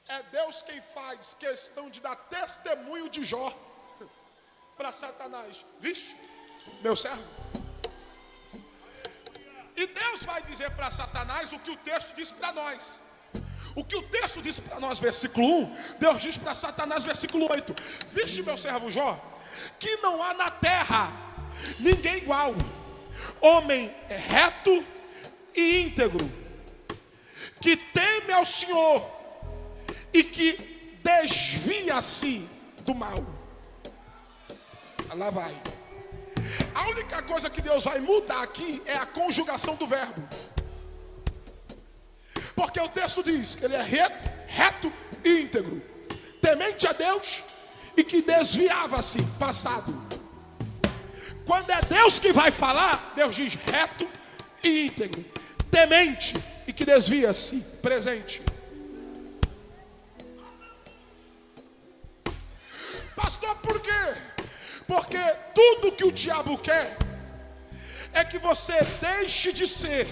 É Deus quem faz questão de dar testemunho de Jó para Satanás. Viste meu servo? E Deus vai dizer para Satanás o que o texto diz para nós. O que o texto diz para nós, versículo 1, Deus diz para Satanás, versículo 8: viste meu servo Jó, que não há na terra ninguém igual, homem reto e íntegro, que teme ao Senhor e que desvia-se do mal. Lá vai. A única coisa que Deus vai mudar aqui é a conjugação do verbo. Porque o texto diz que ele é reto e íntegro, temente a Deus e que desviava-se, passado. Quando é Deus que vai falar, Deus diz reto e íntegro, temente e que desvia-se, presente. Pastor, por quê? Porque tudo que o diabo quer é que você deixe de ser.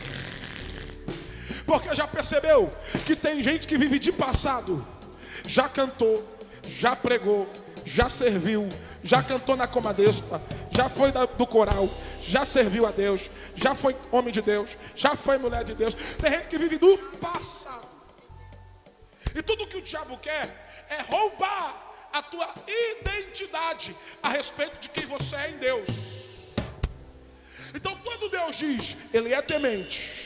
Porque já percebeu que tem gente que vive de passado. Já cantou, já pregou, já serviu, já cantou na Comadespa, já foi do coral, já serviu a Deus, já foi homem de Deus, já foi mulher de Deus. Tem gente que vive do passado. E tudo que o diabo quer é roubar a tua identidade a respeito de quem você é em Deus. Então quando Deus diz, ele é temente,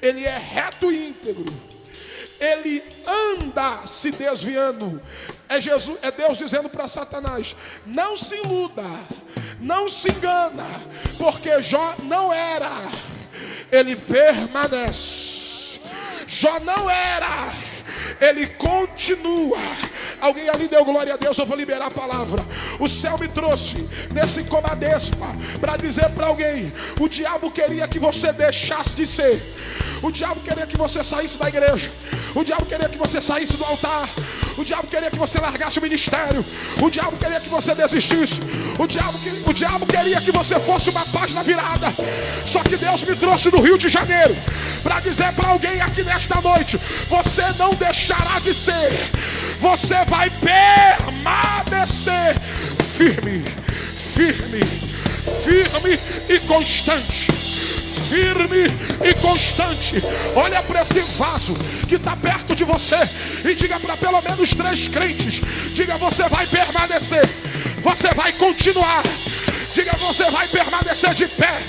ele é reto e íntegro, ele anda se desviando, é Deus dizendo para Satanás: não se iluda, não se engana, porque Jó não era, ele permanece. Jó não era, ele continua. Alguém ali deu glória a Deus. Eu vou liberar a palavra. O céu me trouxe nesse Comadespa para dizer para alguém: o diabo queria que você deixasse de ser. O diabo queria que você saísse da igreja. O diabo queria que você saísse do altar. O diabo queria que você largasse o ministério. O diabo queria que você desistisse. O diabo queria que você fosse uma página virada. Só que Deus me trouxe do Rio de Janeiro para dizer para alguém aqui nesta noite: você não deixará de ser. Você vai permanecer firme, firme, firme e constante. Firme e constante. Olha para esse vaso que está perto de você e diga para pelo menos 3 crentes: diga, você vai permanecer, você vai continuar. Diga, você vai permanecer de pé.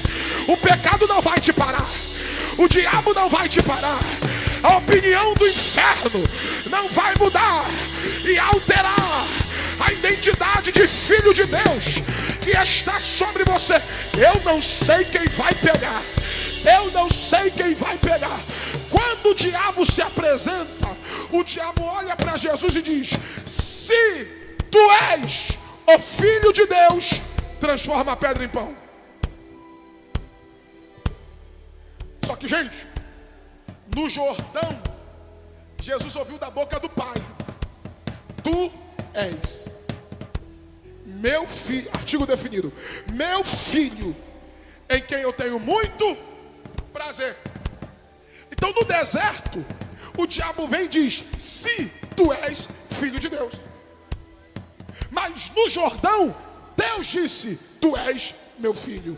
O pecado não vai te parar, o diabo não vai te parar, a opinião do inferno não vai mudar e alterar a identidade de filho de Deus que está sobre você. Eu não sei quem vai pegar. Eu não sei quem vai pegar. Quando o diabo se apresenta, o diabo olha para Jesus e diz: se tu és o filho de Deus, transforma a pedra em pão. Só que, gente, no Jordão, Jesus ouviu da boca do Pai: tu és meu filho, artigo definido, meu filho, em quem eu tenho muito prazer. Então no deserto, o diabo vem e diz: se tu és filho de Deus. Mas no Jordão, Deus disse: tu és meu filho.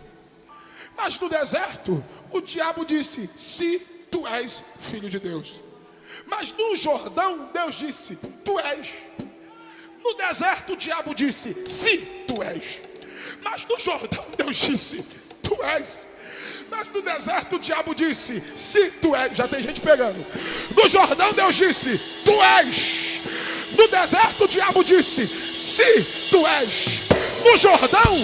Mas no deserto, o diabo disse: se tu és filho de Deus. Mas no Jordão, Deus disse: tu és. No deserto, o diabo disse: se tu és. Mas no Jordão, Deus disse: tu és. Mas no deserto, o diabo disse: se tu és. Já tem gente pegando. No Jordão, Deus disse: tu és. No deserto, o diabo disse: se tu és. No Jordão,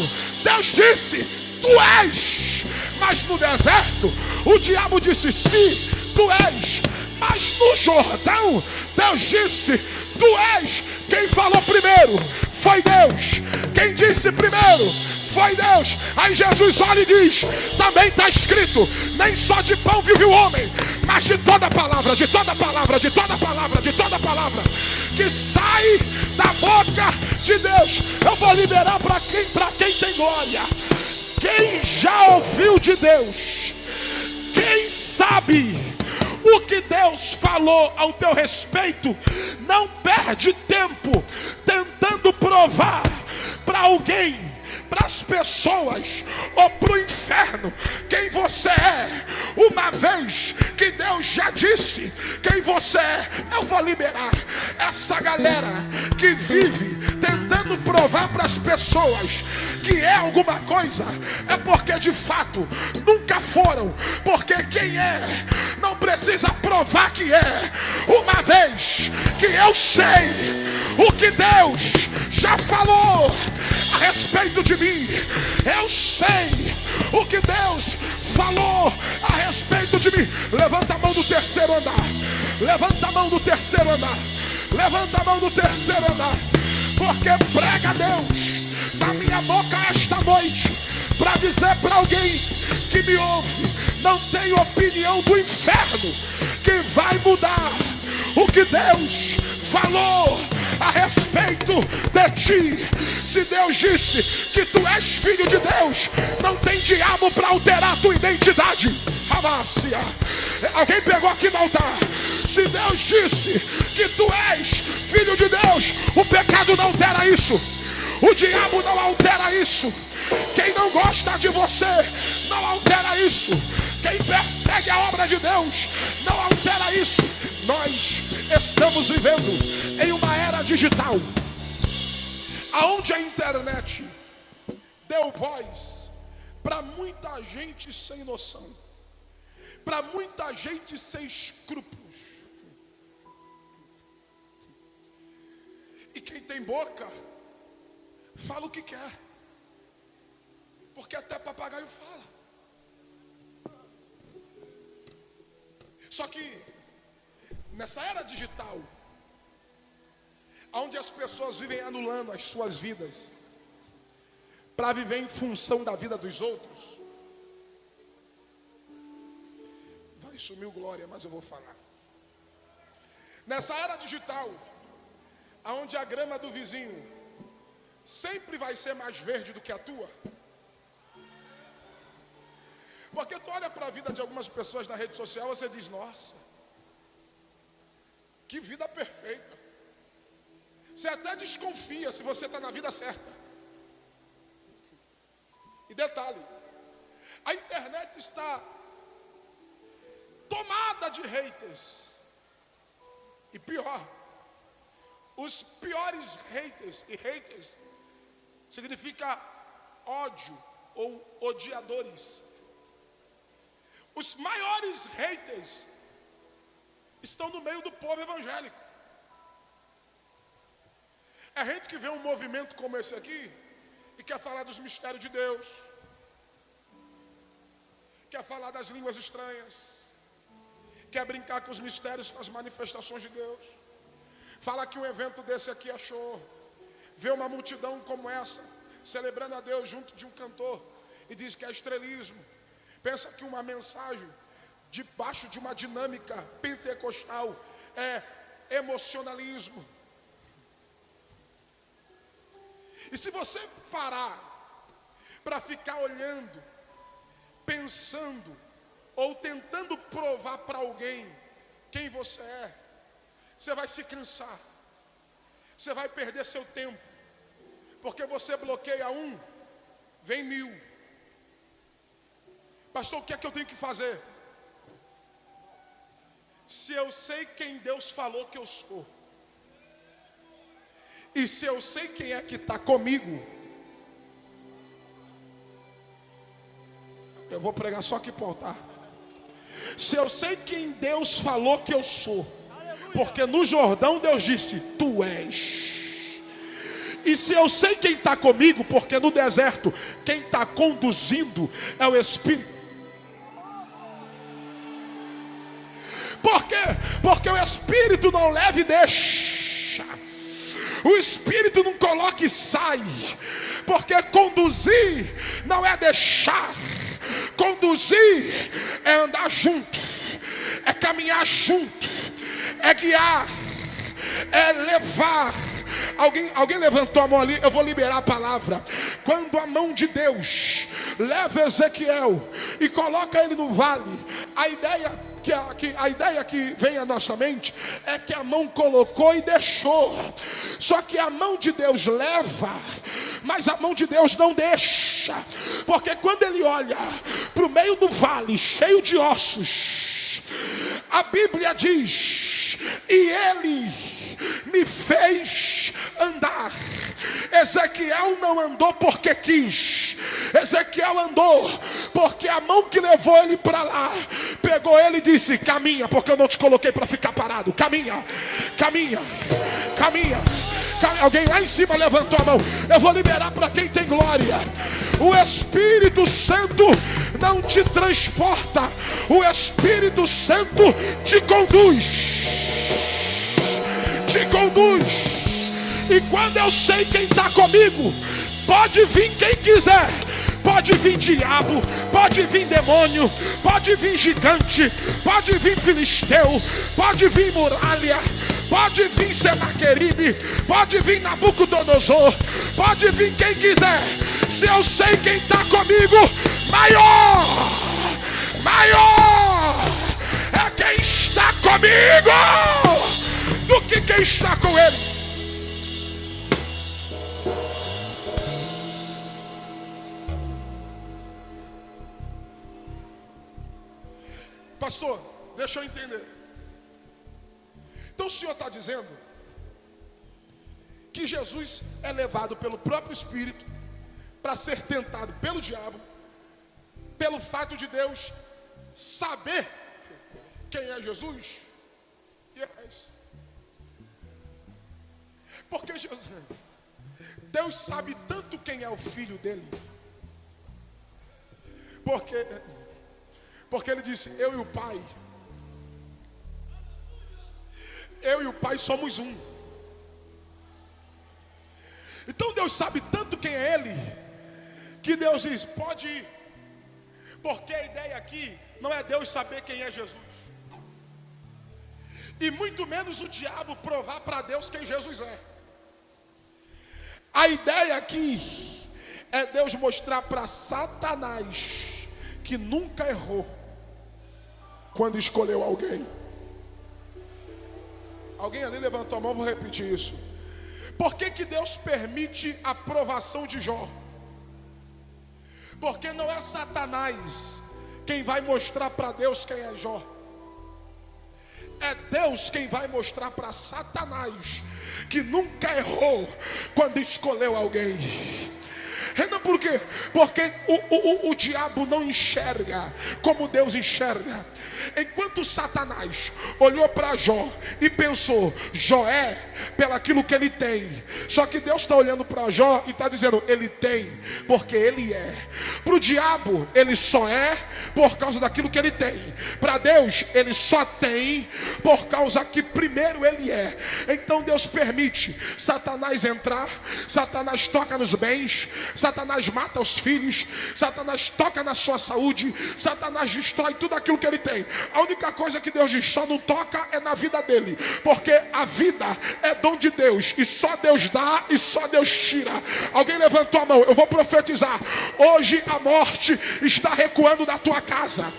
Deus disse: tu és. Mas no deserto, o diabo disse: sim, tu és. Mas no Jordão, Deus disse: tu és. Quem falou primeiro foi Deus. Quem disse primeiro foi Deus. Aí Jesus olha e diz: também está escrito: nem só de pão vive o homem, mas de toda palavra, de toda palavra, de toda palavra, de toda palavra que sai da boca de Deus. Eu vou liberar para quem tem glória. Quem já ouviu de Deus, quem sabe o que Deus falou ao teu respeito, não perde tempo tentando provar para alguém, para as pessoas ou para o inferno quem você é, uma vez que Deus já disse quem você é. Eu vou liberar essa galera que vive tentando provar para as pessoas que é alguma coisa, é porque de fato nunca foram, porque quem é não precisa provar que é, uma vez que eu sei o que Deus já falou a respeito de mim. Eu sei o que Deus falou a respeito de mim. Levanta a mão do terceiro andar. Levanta a mão do terceiro andar. Levanta a mão do terceiro andar. Porque prega Deus na minha boca esta noite para dizer para alguém que me ouve: não tem opinião do inferno que vai mudar o que Deus falou a respeito de ti. Se Deus disse que tu és filho de Deus, não tem diabo para alterar a tua identidade. Amácia. Alguém pegou aqui no altar. Se Deus disse que tu és filho de Deus, o pecado não altera isso, o diabo não altera isso, quem não gosta de você não altera isso, quem persegue a obra de Deus não altera isso. Nós estamos vivendo em uma era digital, aonde a internet deu voz para muita gente sem noção, para muita gente sem escrúpulos. E quem tem boca fala o que quer, porque até papagaio fala. Só que nessa era digital, onde as pessoas vivem anulando as suas vidas para viver em função da vida dos outros, vai sumir glória, mas eu vou falar. Nessa era digital, onde a grama do vizinho sempre vai ser mais verde do que a tua, porque tu olha para a vida de algumas pessoas na rede social, você diz: nossa, que vida perfeita. Você até desconfia se você está na vida certa. E detalhe, a internet está tomada de haters. E pior, os piores haters, e haters significa ódio ou odiadores. Os maiores haters estão no meio do povo evangélico. É gente que vê um movimento como esse aqui e quer falar dos mistérios de Deus, quer falar das línguas estranhas, quer brincar com os mistérios, com as manifestações de Deus. Fala que um evento desse aqui é show. Vê uma multidão como essa celebrando a Deus junto de um cantor e diz que é estrelismo. Pensa que uma mensagem debaixo de uma dinâmica pentecostal é emocionalismo. E se você parar para ficar olhando, pensando ou tentando provar para alguém quem você é, você vai se cansar, você vai perder seu tempo, porque você bloqueia um, vem 1000. Pastor, o que é que eu tenho que fazer? Se eu sei quem Deus falou que eu sou, e se eu sei quem é que está comigo, eu vou pregar só aqui para o altar. Se eu sei quem Deus falou que eu sou, porque no Jordão Deus disse: tu és. E se eu sei quem está comigo, porque no deserto quem está conduzindo é o Espírito. Por quê? Porque o Espírito não leva e deixa. O Espírito não coloca e sai. Porque conduzir não é deixar. Conduzir é andar junto, é caminhar junto, é guiar, é levar. Alguém levantou a mão ali, eu vou liberar a palavra. Quando a mão de Deus leva Ezequiel e coloca ele no vale, a ideia que vem à nossa mente é que a mão colocou e deixou. Só que a mão de Deus leva, mas a mão de Deus não deixa. Porque quando ele olha para o meio do vale cheio de ossos, a Bíblia diz: e ele me fez andar. Ezequiel não andou porque quis. Ezequiel andou porque a mão que levou ele para lá pegou ele e disse: caminha, porque eu não te coloquei para ficar parado. Caminha, caminha, caminha. Alguém lá em cima levantou a mão. Eu vou liberar para quem tem glória. O Espírito Santo não te transporta, o Espírito Santo te conduz. Te conduz. E quando eu sei quem está comigo, pode vir quem quiser. Pode vir diabo, pode vir demônio, pode vir gigante, pode vir filisteu, pode vir muralha, pode vir Senaqueribe, pode vir Nabucodonosor, pode vir quem quiser. Se eu sei quem está comigo, maior é quem está comigo do que quem está com ele. Pastor, deixa eu entender. Então o senhor está dizendo que Jesus é levado pelo próprio Espírito para ser tentado pelo diabo, pelo fato de Deus saber quem é Jesus? Yes. Porque Deus sabe tanto quem é o filho dele. Porque ele disse: eu e o Pai somos um. Então Deus sabe tanto quem é ele, que Deus diz: pode ir. Porque a ideia aqui não é Deus saber quem é Jesus, e muito menos o diabo provar para Deus quem Jesus é. A ideia aqui é Deus mostrar para Satanás que nunca errou quando escolheu alguém. Alguém ali levantou a mão, vou repetir isso. Por que Deus permite a provação de Jó? Porque não é Satanás quem vai mostrar para Deus quem é Jó. É Deus quem vai mostrar para Satanás que nunca errou quando escolheu alguém. Por quê? Porque o diabo não enxerga como Deus enxerga. Enquanto Satanás olhou para Jó e pensou: Jó é pelaquilo que ele tem. Só que Deus está olhando para Jó e está dizendo: ele tem porque ele é. Para o diabo ele só é por causa daquilo que ele tem. Para Deus ele só tem por causa que primeiro ele é. Então Deus permite Satanás entrar. Satanás toca nos bens, Satanás mata os filhos, Satanás toca na sua saúde, Satanás destrói tudo aquilo que ele tem. A única coisa que Deus diz: só não toca é na vida dele, porque a vida é dom de Deus, e só Deus dá e só Deus tira. Alguém levantou a mão, eu vou profetizar. Hoje a morte está recuando da tua casa.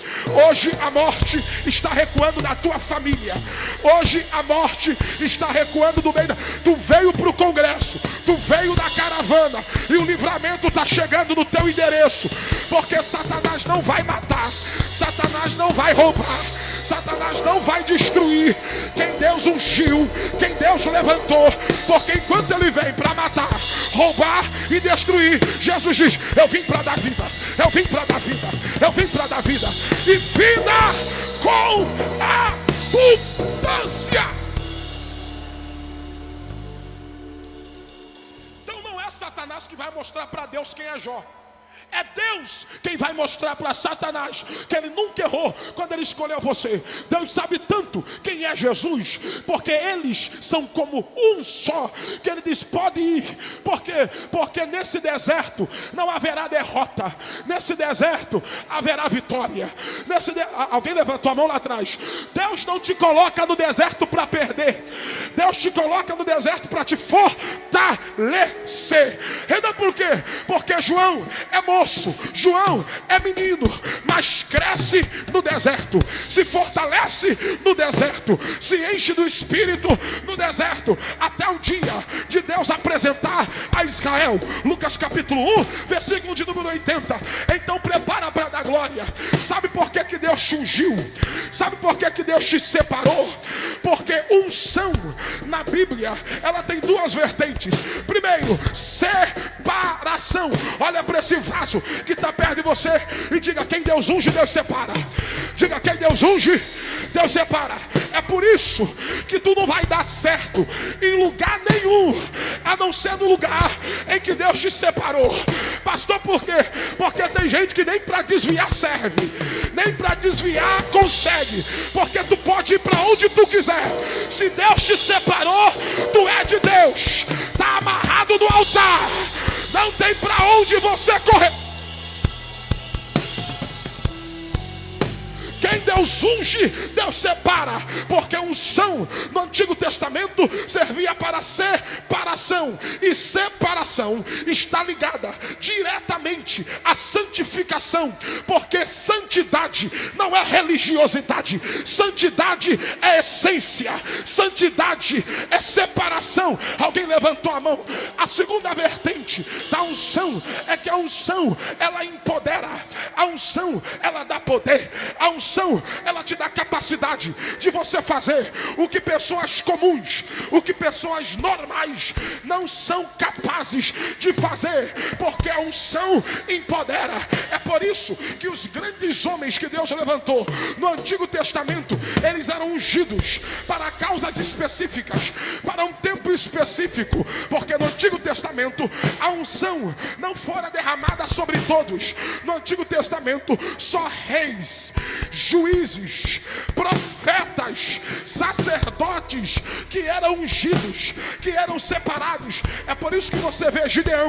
Hoje a morte está recuando da tua família. Hoje a morte está recuando do meio da... Tu veio para o congresso, tu veio da caravana, e o livramento está chegando no teu endereço. Porque Satanás não vai matar, Satanás não vai roubar, Satanás não vai destruir quem Deus ungiu, quem Deus levantou. Porque enquanto ele vem para matar, roubar e destruir, Jesus diz: eu vim para dar vida, eu vim para dar vida, eu vim para dar vida, e vida com abundância. Então Satanás que vai mostrar para Deus quem é Jó. É Deus quem vai mostrar para Satanás que ele nunca errou quando ele escolheu você. Deus sabe tanto quem é Jesus, porque eles são como um só, que ele diz: pode ir. Por quê? Porque nesse deserto não haverá derrota, nesse deserto haverá vitória. Alguém levantou a mão lá atrás. Deus não te coloca no deserto para perder, Deus te coloca no deserto para te fortalecer. Ainda por quê? Porque João é moço, João é menino, mas cresce no deserto, se fortalece no deserto, se enche do Espírito no deserto, até o dia de Deus apresentar a Israel. Lucas capítulo 1, versículo de número 80. Então prepara para dar glória. Sabe por que Deus te ungiu? Sabe por que Deus te separou? Porque unção na Bíblia, ela tem duas vertentes. Primeiro, separação. Olha para esse vaso que está perto de você e diga: quem Deus unge, Deus separa. Diga: quem Deus unge, Deus separa. É por isso que tu não vai dar certo em lugar nenhum, a não ser no lugar em que Deus te separou. Pastor, por quê? Porque tem gente que nem para desviar serve, nem para desviar consegue, porque tu pode ir para onde tu quiser. Se Deus te separou, tu é de Deus, está amarrado no altar, não tem para onde você correr. Quem Deus unge, Deus separa. Porque unção no Antigo Testamento servia para separação, e separação está ligada diretamente à santificação. Porque santidade não é religiosidade, santidade é essência, santidade é separação. Alguém levantou a mão. A segunda vertente da unção é que a unção, ela empodera, a unção, ela dá poder, a unção, ela te dá capacidade de você fazer o que pessoas comuns, o que pessoas normais não são capazes de fazer, porque a unção empodera. É por isso que os grandes homens que Deus levantou no Antigo Testamento, eles eram ungidos para causas específicas, para um tempo específico, porque no Antigo Testamento a unção não fora derramada sobre todos. No Antigo Testamento só reis, juízes, profetas, sacerdotes que eram ungidos, que eram separados. É por isso que você vê Gideão,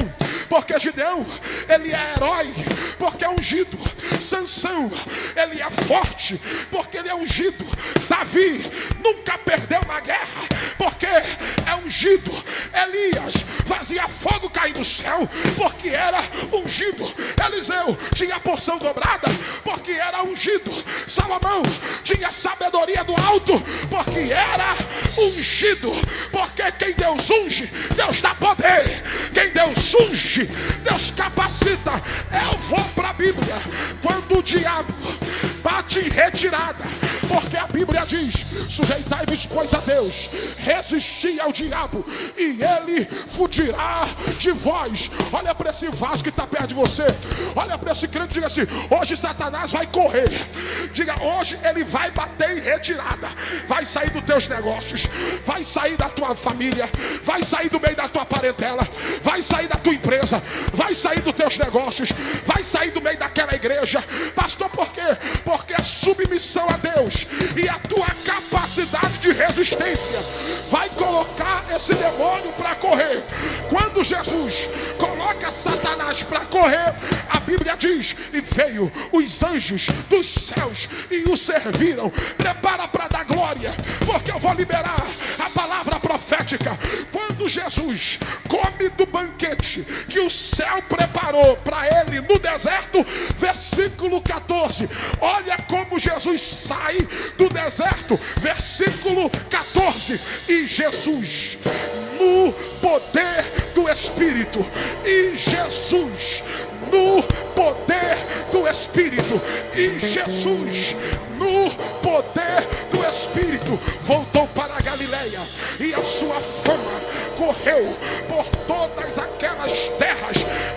porque Gideão, ele é herói, porque é ungido. Sansão, ele é forte, porque ele é ungido. Davi nunca perdeu uma guerra, porque é ungido. Elias fazia fogo cair do céu, porque era ungido. Eliseu tinha porção dobrada, porque era ungido. Salomão tinha sabedoria do alto, porque era ungido. Porque quem Deus unge, Deus dá poder. Quem Deus unge, Deus capacita. Eu vou para a Bíblia. Quando o diabo bate em retirada, porque a Bíblia diz: sujeitai-vos, pois, a Deus, resisti ao diabo e ele fugirá de vós. Olha para esse vaso que está perto de você, olha para esse crente e diga assim: hoje Satanás vai correr. Diga: hoje ele vai bater em retirada, vai sair dos teus negócios, vai sair da tua família, vai sair do meio da tua parentela, vai sair da tua empresa, vai sair dos teus negócios, vai sair do meio daquela igreja. Pastor, por quê? Porque a submissão a Deus e a tua capacidade de resistência vai colocar esse demônio para correr. Quando Jesus coloca Satanás para correr, a Bíblia diz: e veio os anjos dos céus e o serviram. Prepara para dar glória, porque eu vou liberar a palavra profética. Quando Jesus come do banquete que o céu preparou para ele no deserto, versículo 14, olha como Jesus sai do deserto, versículo 14, e Jesus no poder do Espírito, e Jesus no poder do Espírito, e Jesus no poder do Espírito voltou para a Galileia, e a sua fama correu por todas aquelas terras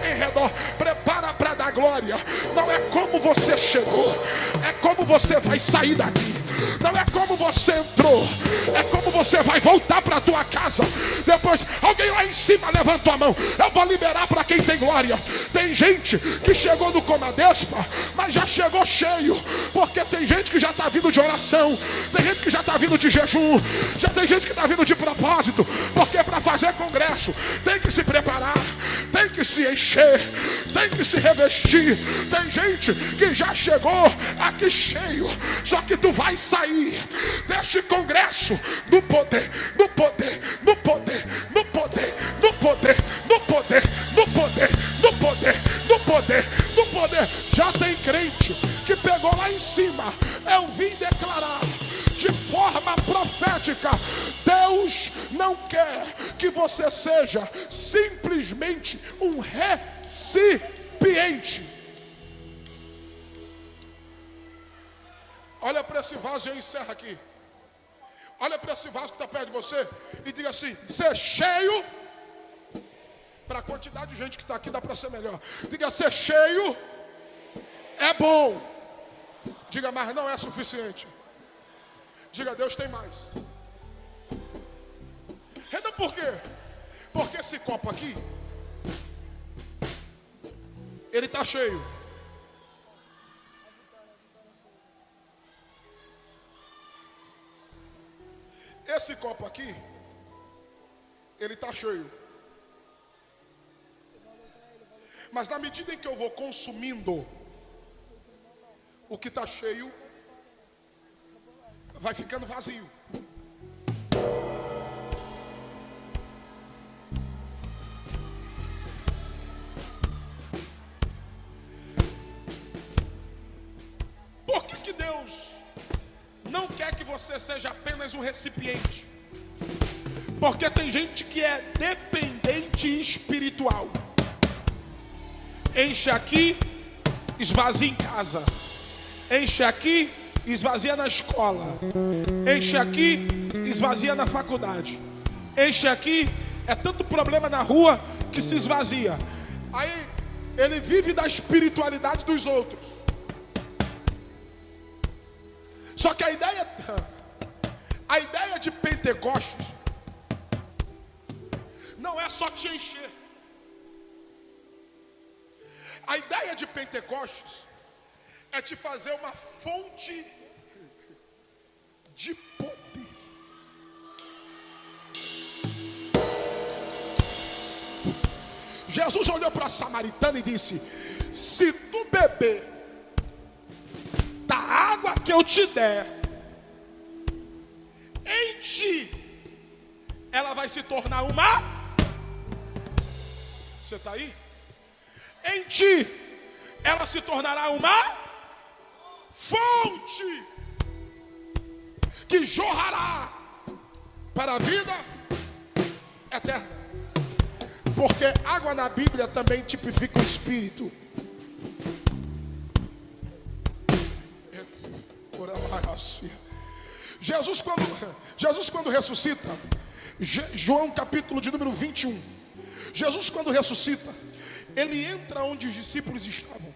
em redor. Prepara para dar glória. Não é como você chegou, é como você vai sair daqui. Não é como você entrou, é como você vai voltar para a tua casa, depois alguém lá em cima levantou a mão. Eu vou liberar para quem tem glória. Tem gente que chegou no Comadespa, mas já chegou cheio, porque tem gente que já está vindo de oração, tem gente que já está vindo de jejum, já tem gente que está vindo de propósito, porque para fazer congresso tem que se preparar, tem que se encher, tem que se revestir. Tem gente que já chegou aqui cheio, só que tu vai sair deste congresso no poder, no poder, no poder, no poder, no poder, no poder, no poder, no poder, no poder, no poder. Já tem crente que pegou lá em cima. Eu vim declarar de forma profética: Deus não quer que você seja simplesmente um recipiente. Olha para esse vaso e eu encerro aqui. Olha para esse vaso que está perto de você e diga assim: ser cheio. Para a quantidade de gente que está aqui dá para ser melhor. Diga: ser cheio é bom. Diga: mas não é suficiente. Diga: Deus tem mais. Então por quê? Porque esse copo aqui, ele está cheio. Esse copo aqui, ele está cheio. Mas na medida em que eu vou consumindo o que está cheio, vai ficando vazio. Por que Deus não quer que você seja apenas um recipiente? Porque tem gente que é dependente espiritual. Enche aqui, esvazia em casa. Enche aqui, esvazia na escola. Enche aqui, esvazia na faculdade. Enche aqui, é tanto problema na rua que se esvazia. Aí ele vive da espiritualidade dos outros. Só que a ideia de Pentecostes não é só te encher. A ideia de Pentecostes é te fazer uma fonte de poder. Jesus olhou para a samaritana e disse: se tu beber da água que eu te der, em ti ela vai se tornar uma... Você está aí? Em ti ela se tornará uma fonte que jorrará para a vida eterna. Porque água na Bíblia também tipifica o Espírito. Jesus quando ressuscita, João capítulo de número 21, Jesus quando ressuscita, ele entra onde os discípulos estavam.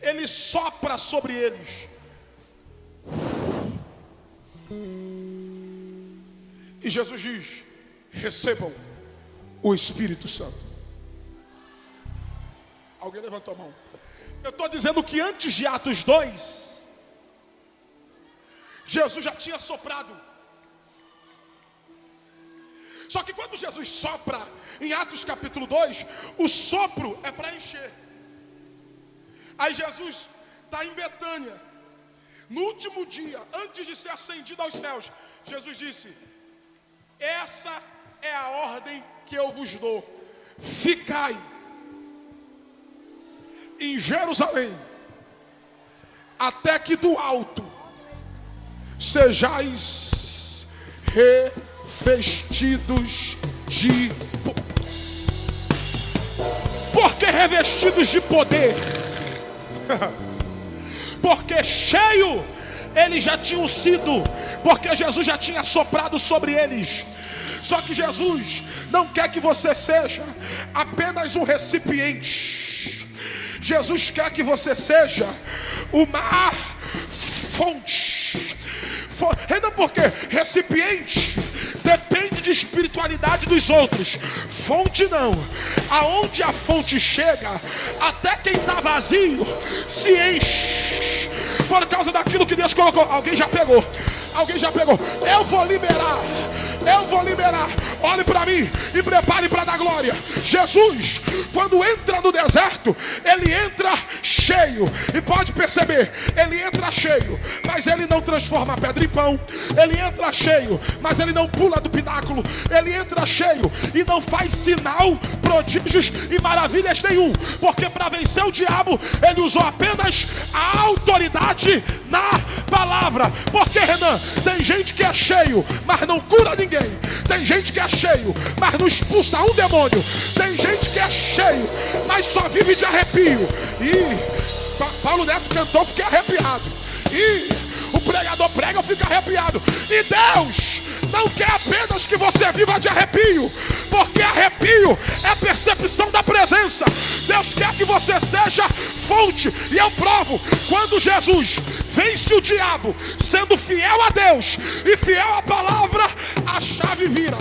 Ele sopra sobre eles. E Jesus diz: recebam o Espírito Santo. Alguém levantou a mão. Eu estou dizendo que antes de Atos 2, Jesus já tinha soprado. Só que quando Jesus sopra em Atos capítulo 2, o sopro é para encher. Aí Jesus está em Betânia, no último dia, antes de ser ascendido aos céus. Jesus disse: essa é a ordem que eu vos dou: ficai em Jerusalém, até que do alto sejais revestidos de... Por que revestidos de poder? Porque cheio eles já tinham sido, porque Jesus já tinha soprado sobre eles. Só que Jesus não quer que você seja apenas um recipiente. Jesus quer que você seja uma fonte. Renan, por quê? Recipiente depende de espiritualidade dos outros. Fonte não. Aonde a fonte chega, até quem está vazio se enche por causa daquilo que Deus colocou. Alguém já pegou. Eu vou liberar. Olhe para mim e prepare para dar glória. Jesus, quando entra no deserto, ele entra cheio. E pode perceber, ele entra cheio, mas ele não transforma a pedra em pão. Ele entra cheio, mas ele não pula do pináculo. Ele entra cheio e não faz sinal, prodígios e maravilhas nenhum. Porque para vencer o diabo, ele usou apenas a autoridade na palavra. Porque, Renan, tem gente que é cheio, mas não cura ninguém. Tem gente que é cheio, mas não expulsa um demônio. Tem gente que é cheio, mas só vive de arrepio. E Paulo Neto cantou, fiquei arrepiado. E o pregador prega, eu fico arrepiado. E Deus não quer apenas que você viva de arrepio, porque arrepio é percepção da presença. Deus quer que você seja fonte. E eu provo, quando Jesus vence o diabo, sendo fiel a Deus e fiel à palavra, a chave vira.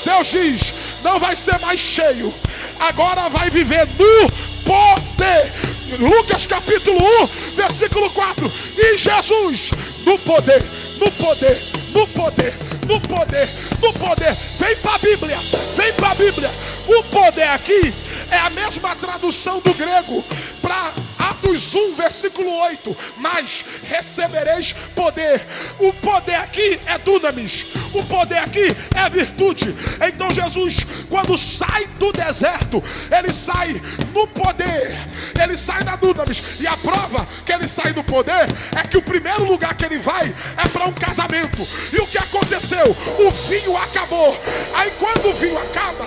Deus diz, não vai ser mais cheio, agora vai viver no poder. Lucas capítulo 1, versículo 4. E Jesus no poder. Vem para a Bíblia. O poder aqui é a mesma tradução do grego para Atos 1, versículo 8. Mas recebereis poder. O poder aqui é dunamis. O poder aqui é virtude. Então Jesus, quando sai do deserto, ele sai no poder. Ele sai da dunamis. E a prova que ele sai do poder é que o primeiro lugar que ele vai é para um casamento. E o que aconteceu? O vinho acabou. Aí quando o vinho acaba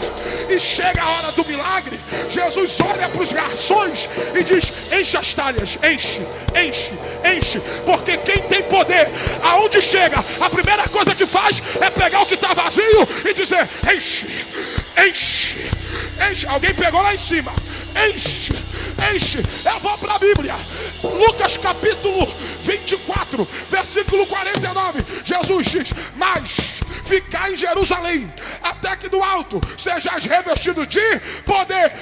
e chega a hora do milagre, Jesus olha para os garçons e diz: enche as talhas, enche. Porque quem tem poder, aonde chega, a primeira coisa que faz é pegar o que está vazio e dizer: enche. Alguém pegou lá em cima. Enche. Eu vou para a Bíblia. Lucas capítulo 24, versículo 49. Jesus diz: mas ficai em Jerusalém, até que do alto sejais revestidos de poder,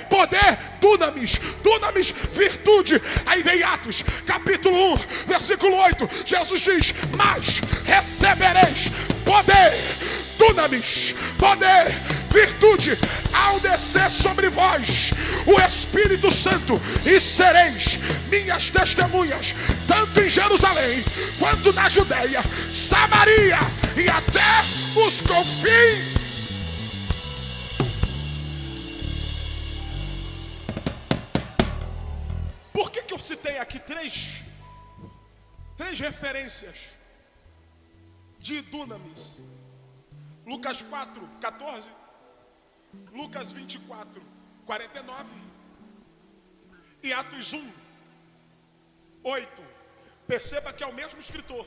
dunamis, virtude. Aí vem Atos, capítulo 1, versículo 8, Jesus diz: mas recebereis poder, dunamis, poder, virtude, ao descer sobre vós o Espírito Santo, e sereis minhas testemunhas, tanto em Jerusalém, quanto na Judeia, Samaria e até os confins. Por que eu citei aqui três referências de dunamis? Lucas 4, 14, Lucas 24, 49 e Atos 1, 8. Perceba que é o mesmo escritor.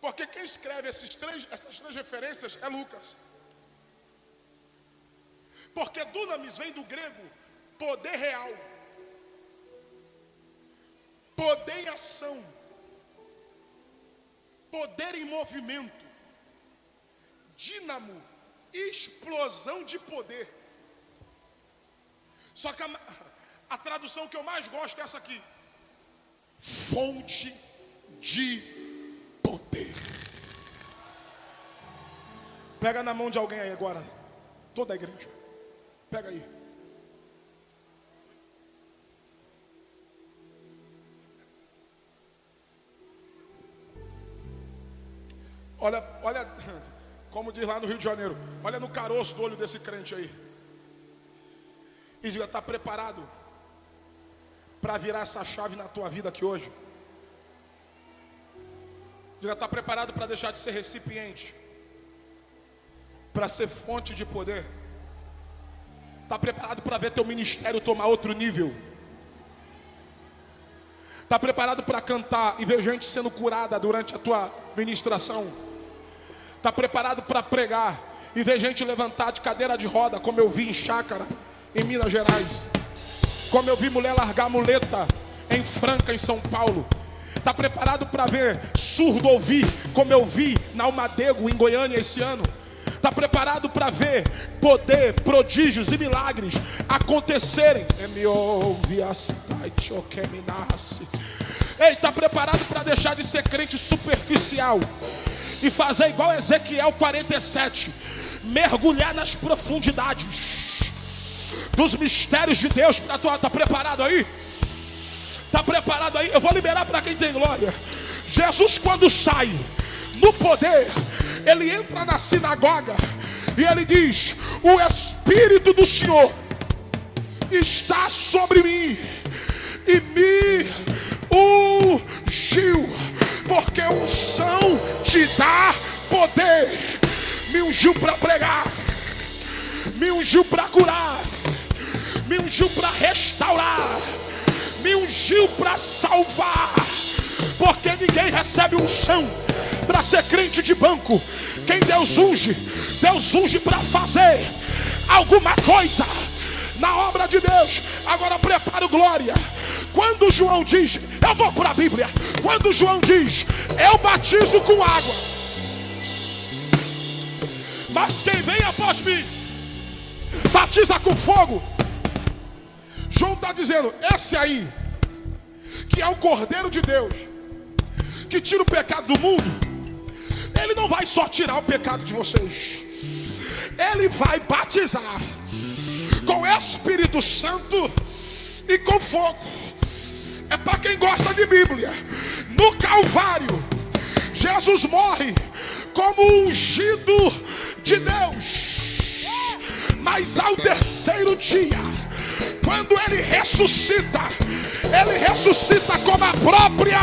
Porque quem escreve essas três referências é Lucas. Porque dunamis vem do grego poder real, poder em ação, poder em movimento, dínamo, explosão de poder. Só que a tradução que eu mais gosto é essa aqui: fonte de poder. Pega na mão de alguém aí agora, toda a igreja. Pega aí. Olha, como diz lá no Rio de Janeiro, olha no caroço do olho desse crente aí. E diga: está preparado para virar essa chave na tua vida aqui hoje? Diga: está preparado para deixar de ser recipiente, para ser fonte de poder? Está preparado para ver teu ministério tomar outro nível? Está preparado para cantar e ver gente sendo curada durante a tua ministração? Está preparado para pregar e ver gente levantar de cadeira de roda, como eu vi em Chácara, em Minas Gerais? como eu vi mulher largar a muleta em Franca, em São Paulo. Está preparado para ver surdo ouvir, como eu vi na Almadego, em Goiânia, esse ano? Está preparado para ver poder, prodígios e milagres acontecerem? Ei, está preparado para deixar de ser crente superficial e fazer igual Ezequiel 47, mergulhar nas profundidades dos mistérios de Deus? Está preparado aí? Está preparado aí? Eu vou liberar para quem tem glória. Jesus, quando sai no poder, ele entra na sinagoga e ele diz: o Espírito do Senhor está sobre mim e me ungiu, porque unção te dá poder. Me ungiu para pregar, me ungiu para curar, me ungiu para restaurar, me ungiu para salvar. Porque ninguém recebe unção para ser crente de banco. Quem Deus unge para fazer alguma coisa na obra de Deus. Agora prepara o glória. Quando João diz, eu vou para a Bíblia. Quando João diz, eu batizo com água, mas quem vem após mim batiza com fogo. João está dizendo, esse aí, que é o Cordeiro de Deus, que tira o pecado do mundo, ele não vai só tirar o pecado de vocês, ele vai batizar com o Espírito Santo e com fogo. É para quem gosta de Bíblia. No Calvário, Jesus morre como ungido de Deus, mas ao terceiro dia, quando ele ressuscita como a própria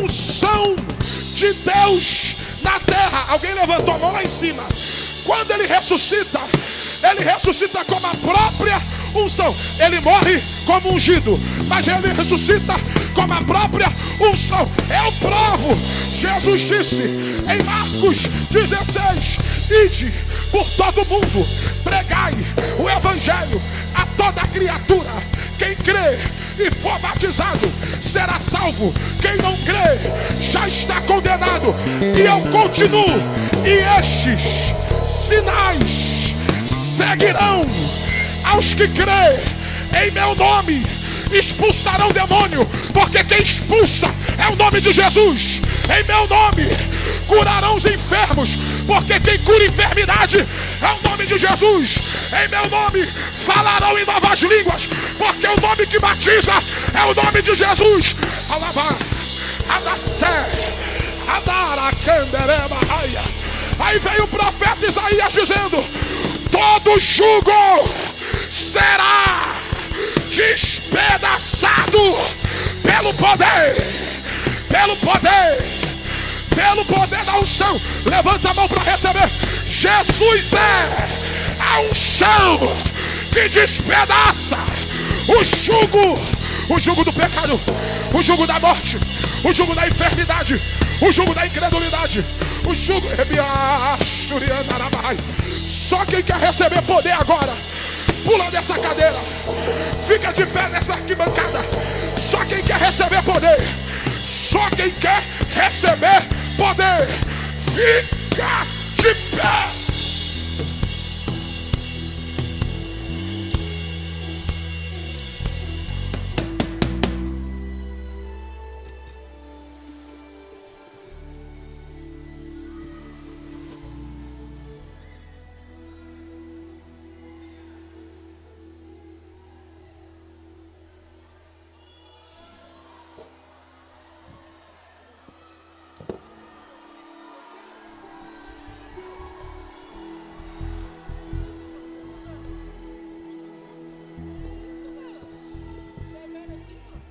unção de Deus na terra. Alguém levantou a mão lá em cima. Quando ele ressuscita como a própria unção. Ele morre como ungido, mas ele ressuscita como a própria unção. Eu provo. Jesus disse em Marcos 16: ide por todo o mundo, pregai o evangelho a toda criatura. Quem crê e for batizado será salvo. Quem não crê já está condenado. E eu continuo. E estes sinais seguirão aos que crê em meu nome. Expulsarão demônio, porque quem expulsa é o nome de Jesus. Em meu nome curarão os enfermos, porque quem cura enfermidade é o nome de Jesus. Em meu nome falarão em novas línguas, porque o nome que batiza é o nome de Jesus. Alabar, adacé, adaracandereba, raia. Aí veio o profeta Isaías dizendo: todo jugo será despedaçado pelo poder da unção. Levanta a mão para receber. Jesus é a unção que despedaça o jugo do pecado, o jugo da morte, o jugo da enfermidade, o jugo da incredulidade, o jugo. Só quem quer receber poder agora, pula dessa cadeira, fica de pé nessa arquibancada. Só quem quer receber poder, só quem quer receber poder, fica de pé.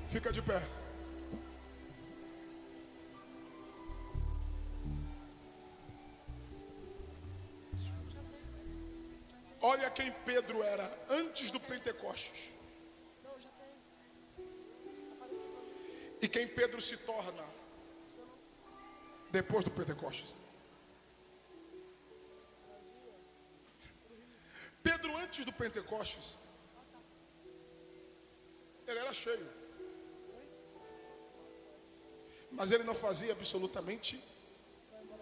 Fica de pé. Olha quem Pedro era antes do Pentecostes e quem Pedro se torna depois do Pentecostes. Pedro antes do Pentecostes Ele era cheio. Mas ele não fazia absolutamente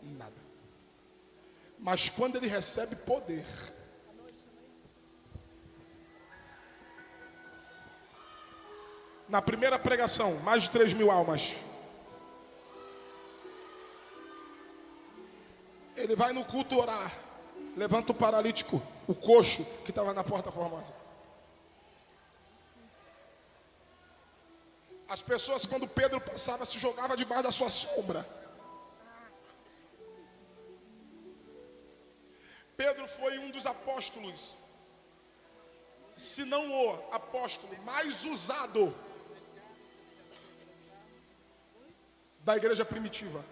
nada. Mas quando ele recebe poder, na primeira pregação, mais de 3.000 almas. Ele vai no culto orar, levanta o paralítico, o coxo que estava na Porta Formosa. As pessoas, quando Pedro passava, se jogavam debaixo da sua sombra. Pedro foi um dos apóstolos, se não o apóstolo mais usado da igreja primitiva.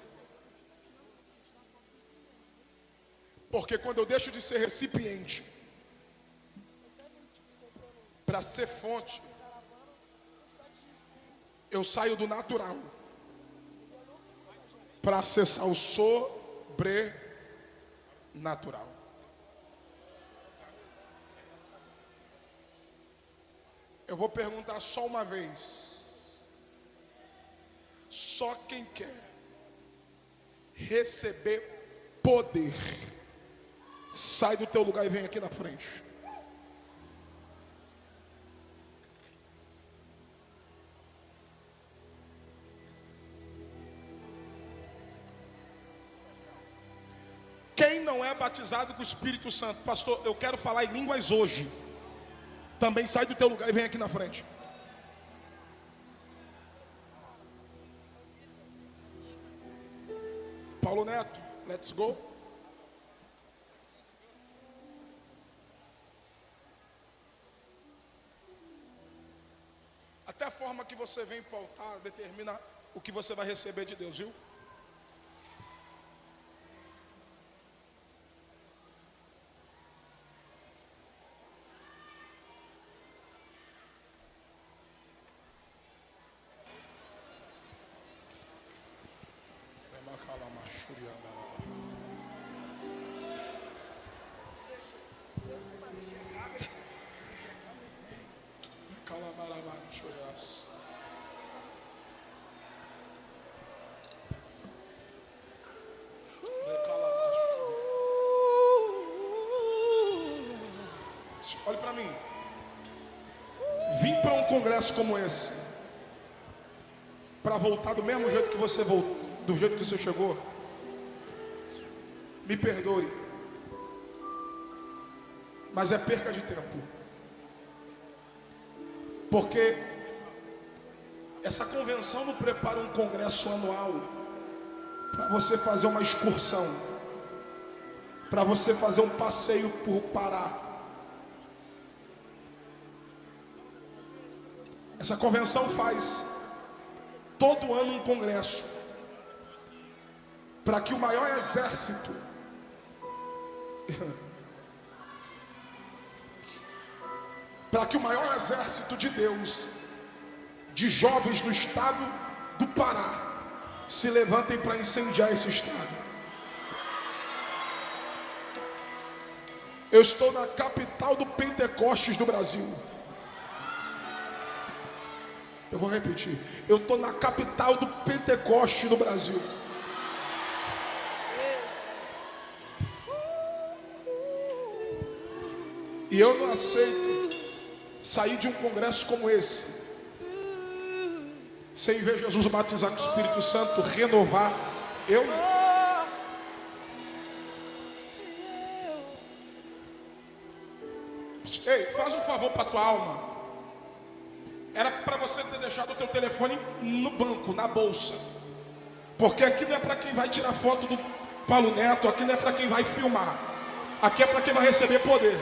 Porque quando eu deixo de ser recipiente para ser fonte, eu saio do natural para acessar o sobrenatural. Eu vou perguntar só uma vez. Só quem quer receber poder, sai do teu lugar e vem aqui na frente. Quem não é batizado com o Espírito Santo, pastor, eu quero falar em línguas hoje. Também sai do teu lugar e vem aqui na frente. Paulo Neto, let's go. Até a forma que você vem pautar determina o que você vai receber de Deus, viu? Olhe para mim. Vim para um congresso como esse para voltar do mesmo jeito que você voltou, do jeito que você chegou. Me perdoe, mas é perca de tempo. Porque essa convenção não prepara um congresso anual para você fazer uma excursão, para você fazer um passeio por Pará. Essa convenção faz todo ano um congresso para que o maior exército de Deus, de jovens no estado do Pará, se levantem para incendiar esse estado. Eu estou na capital do Pentecostes do Brasil. Eu vou repetir. Eu estou na capital do Pentecoste no Brasil. E eu não aceito sair de um congresso como esse sem ver Jesus batizar com o Espírito Santo, renovar. Eu não. Ei, faz um favor para a tua alma. Era para você ter deixado o teu telefone no banco, na bolsa. Porque aqui não é para quem vai tirar foto do Paulo Neto, aqui não é para quem vai filmar. Aqui é para quem vai receber poder.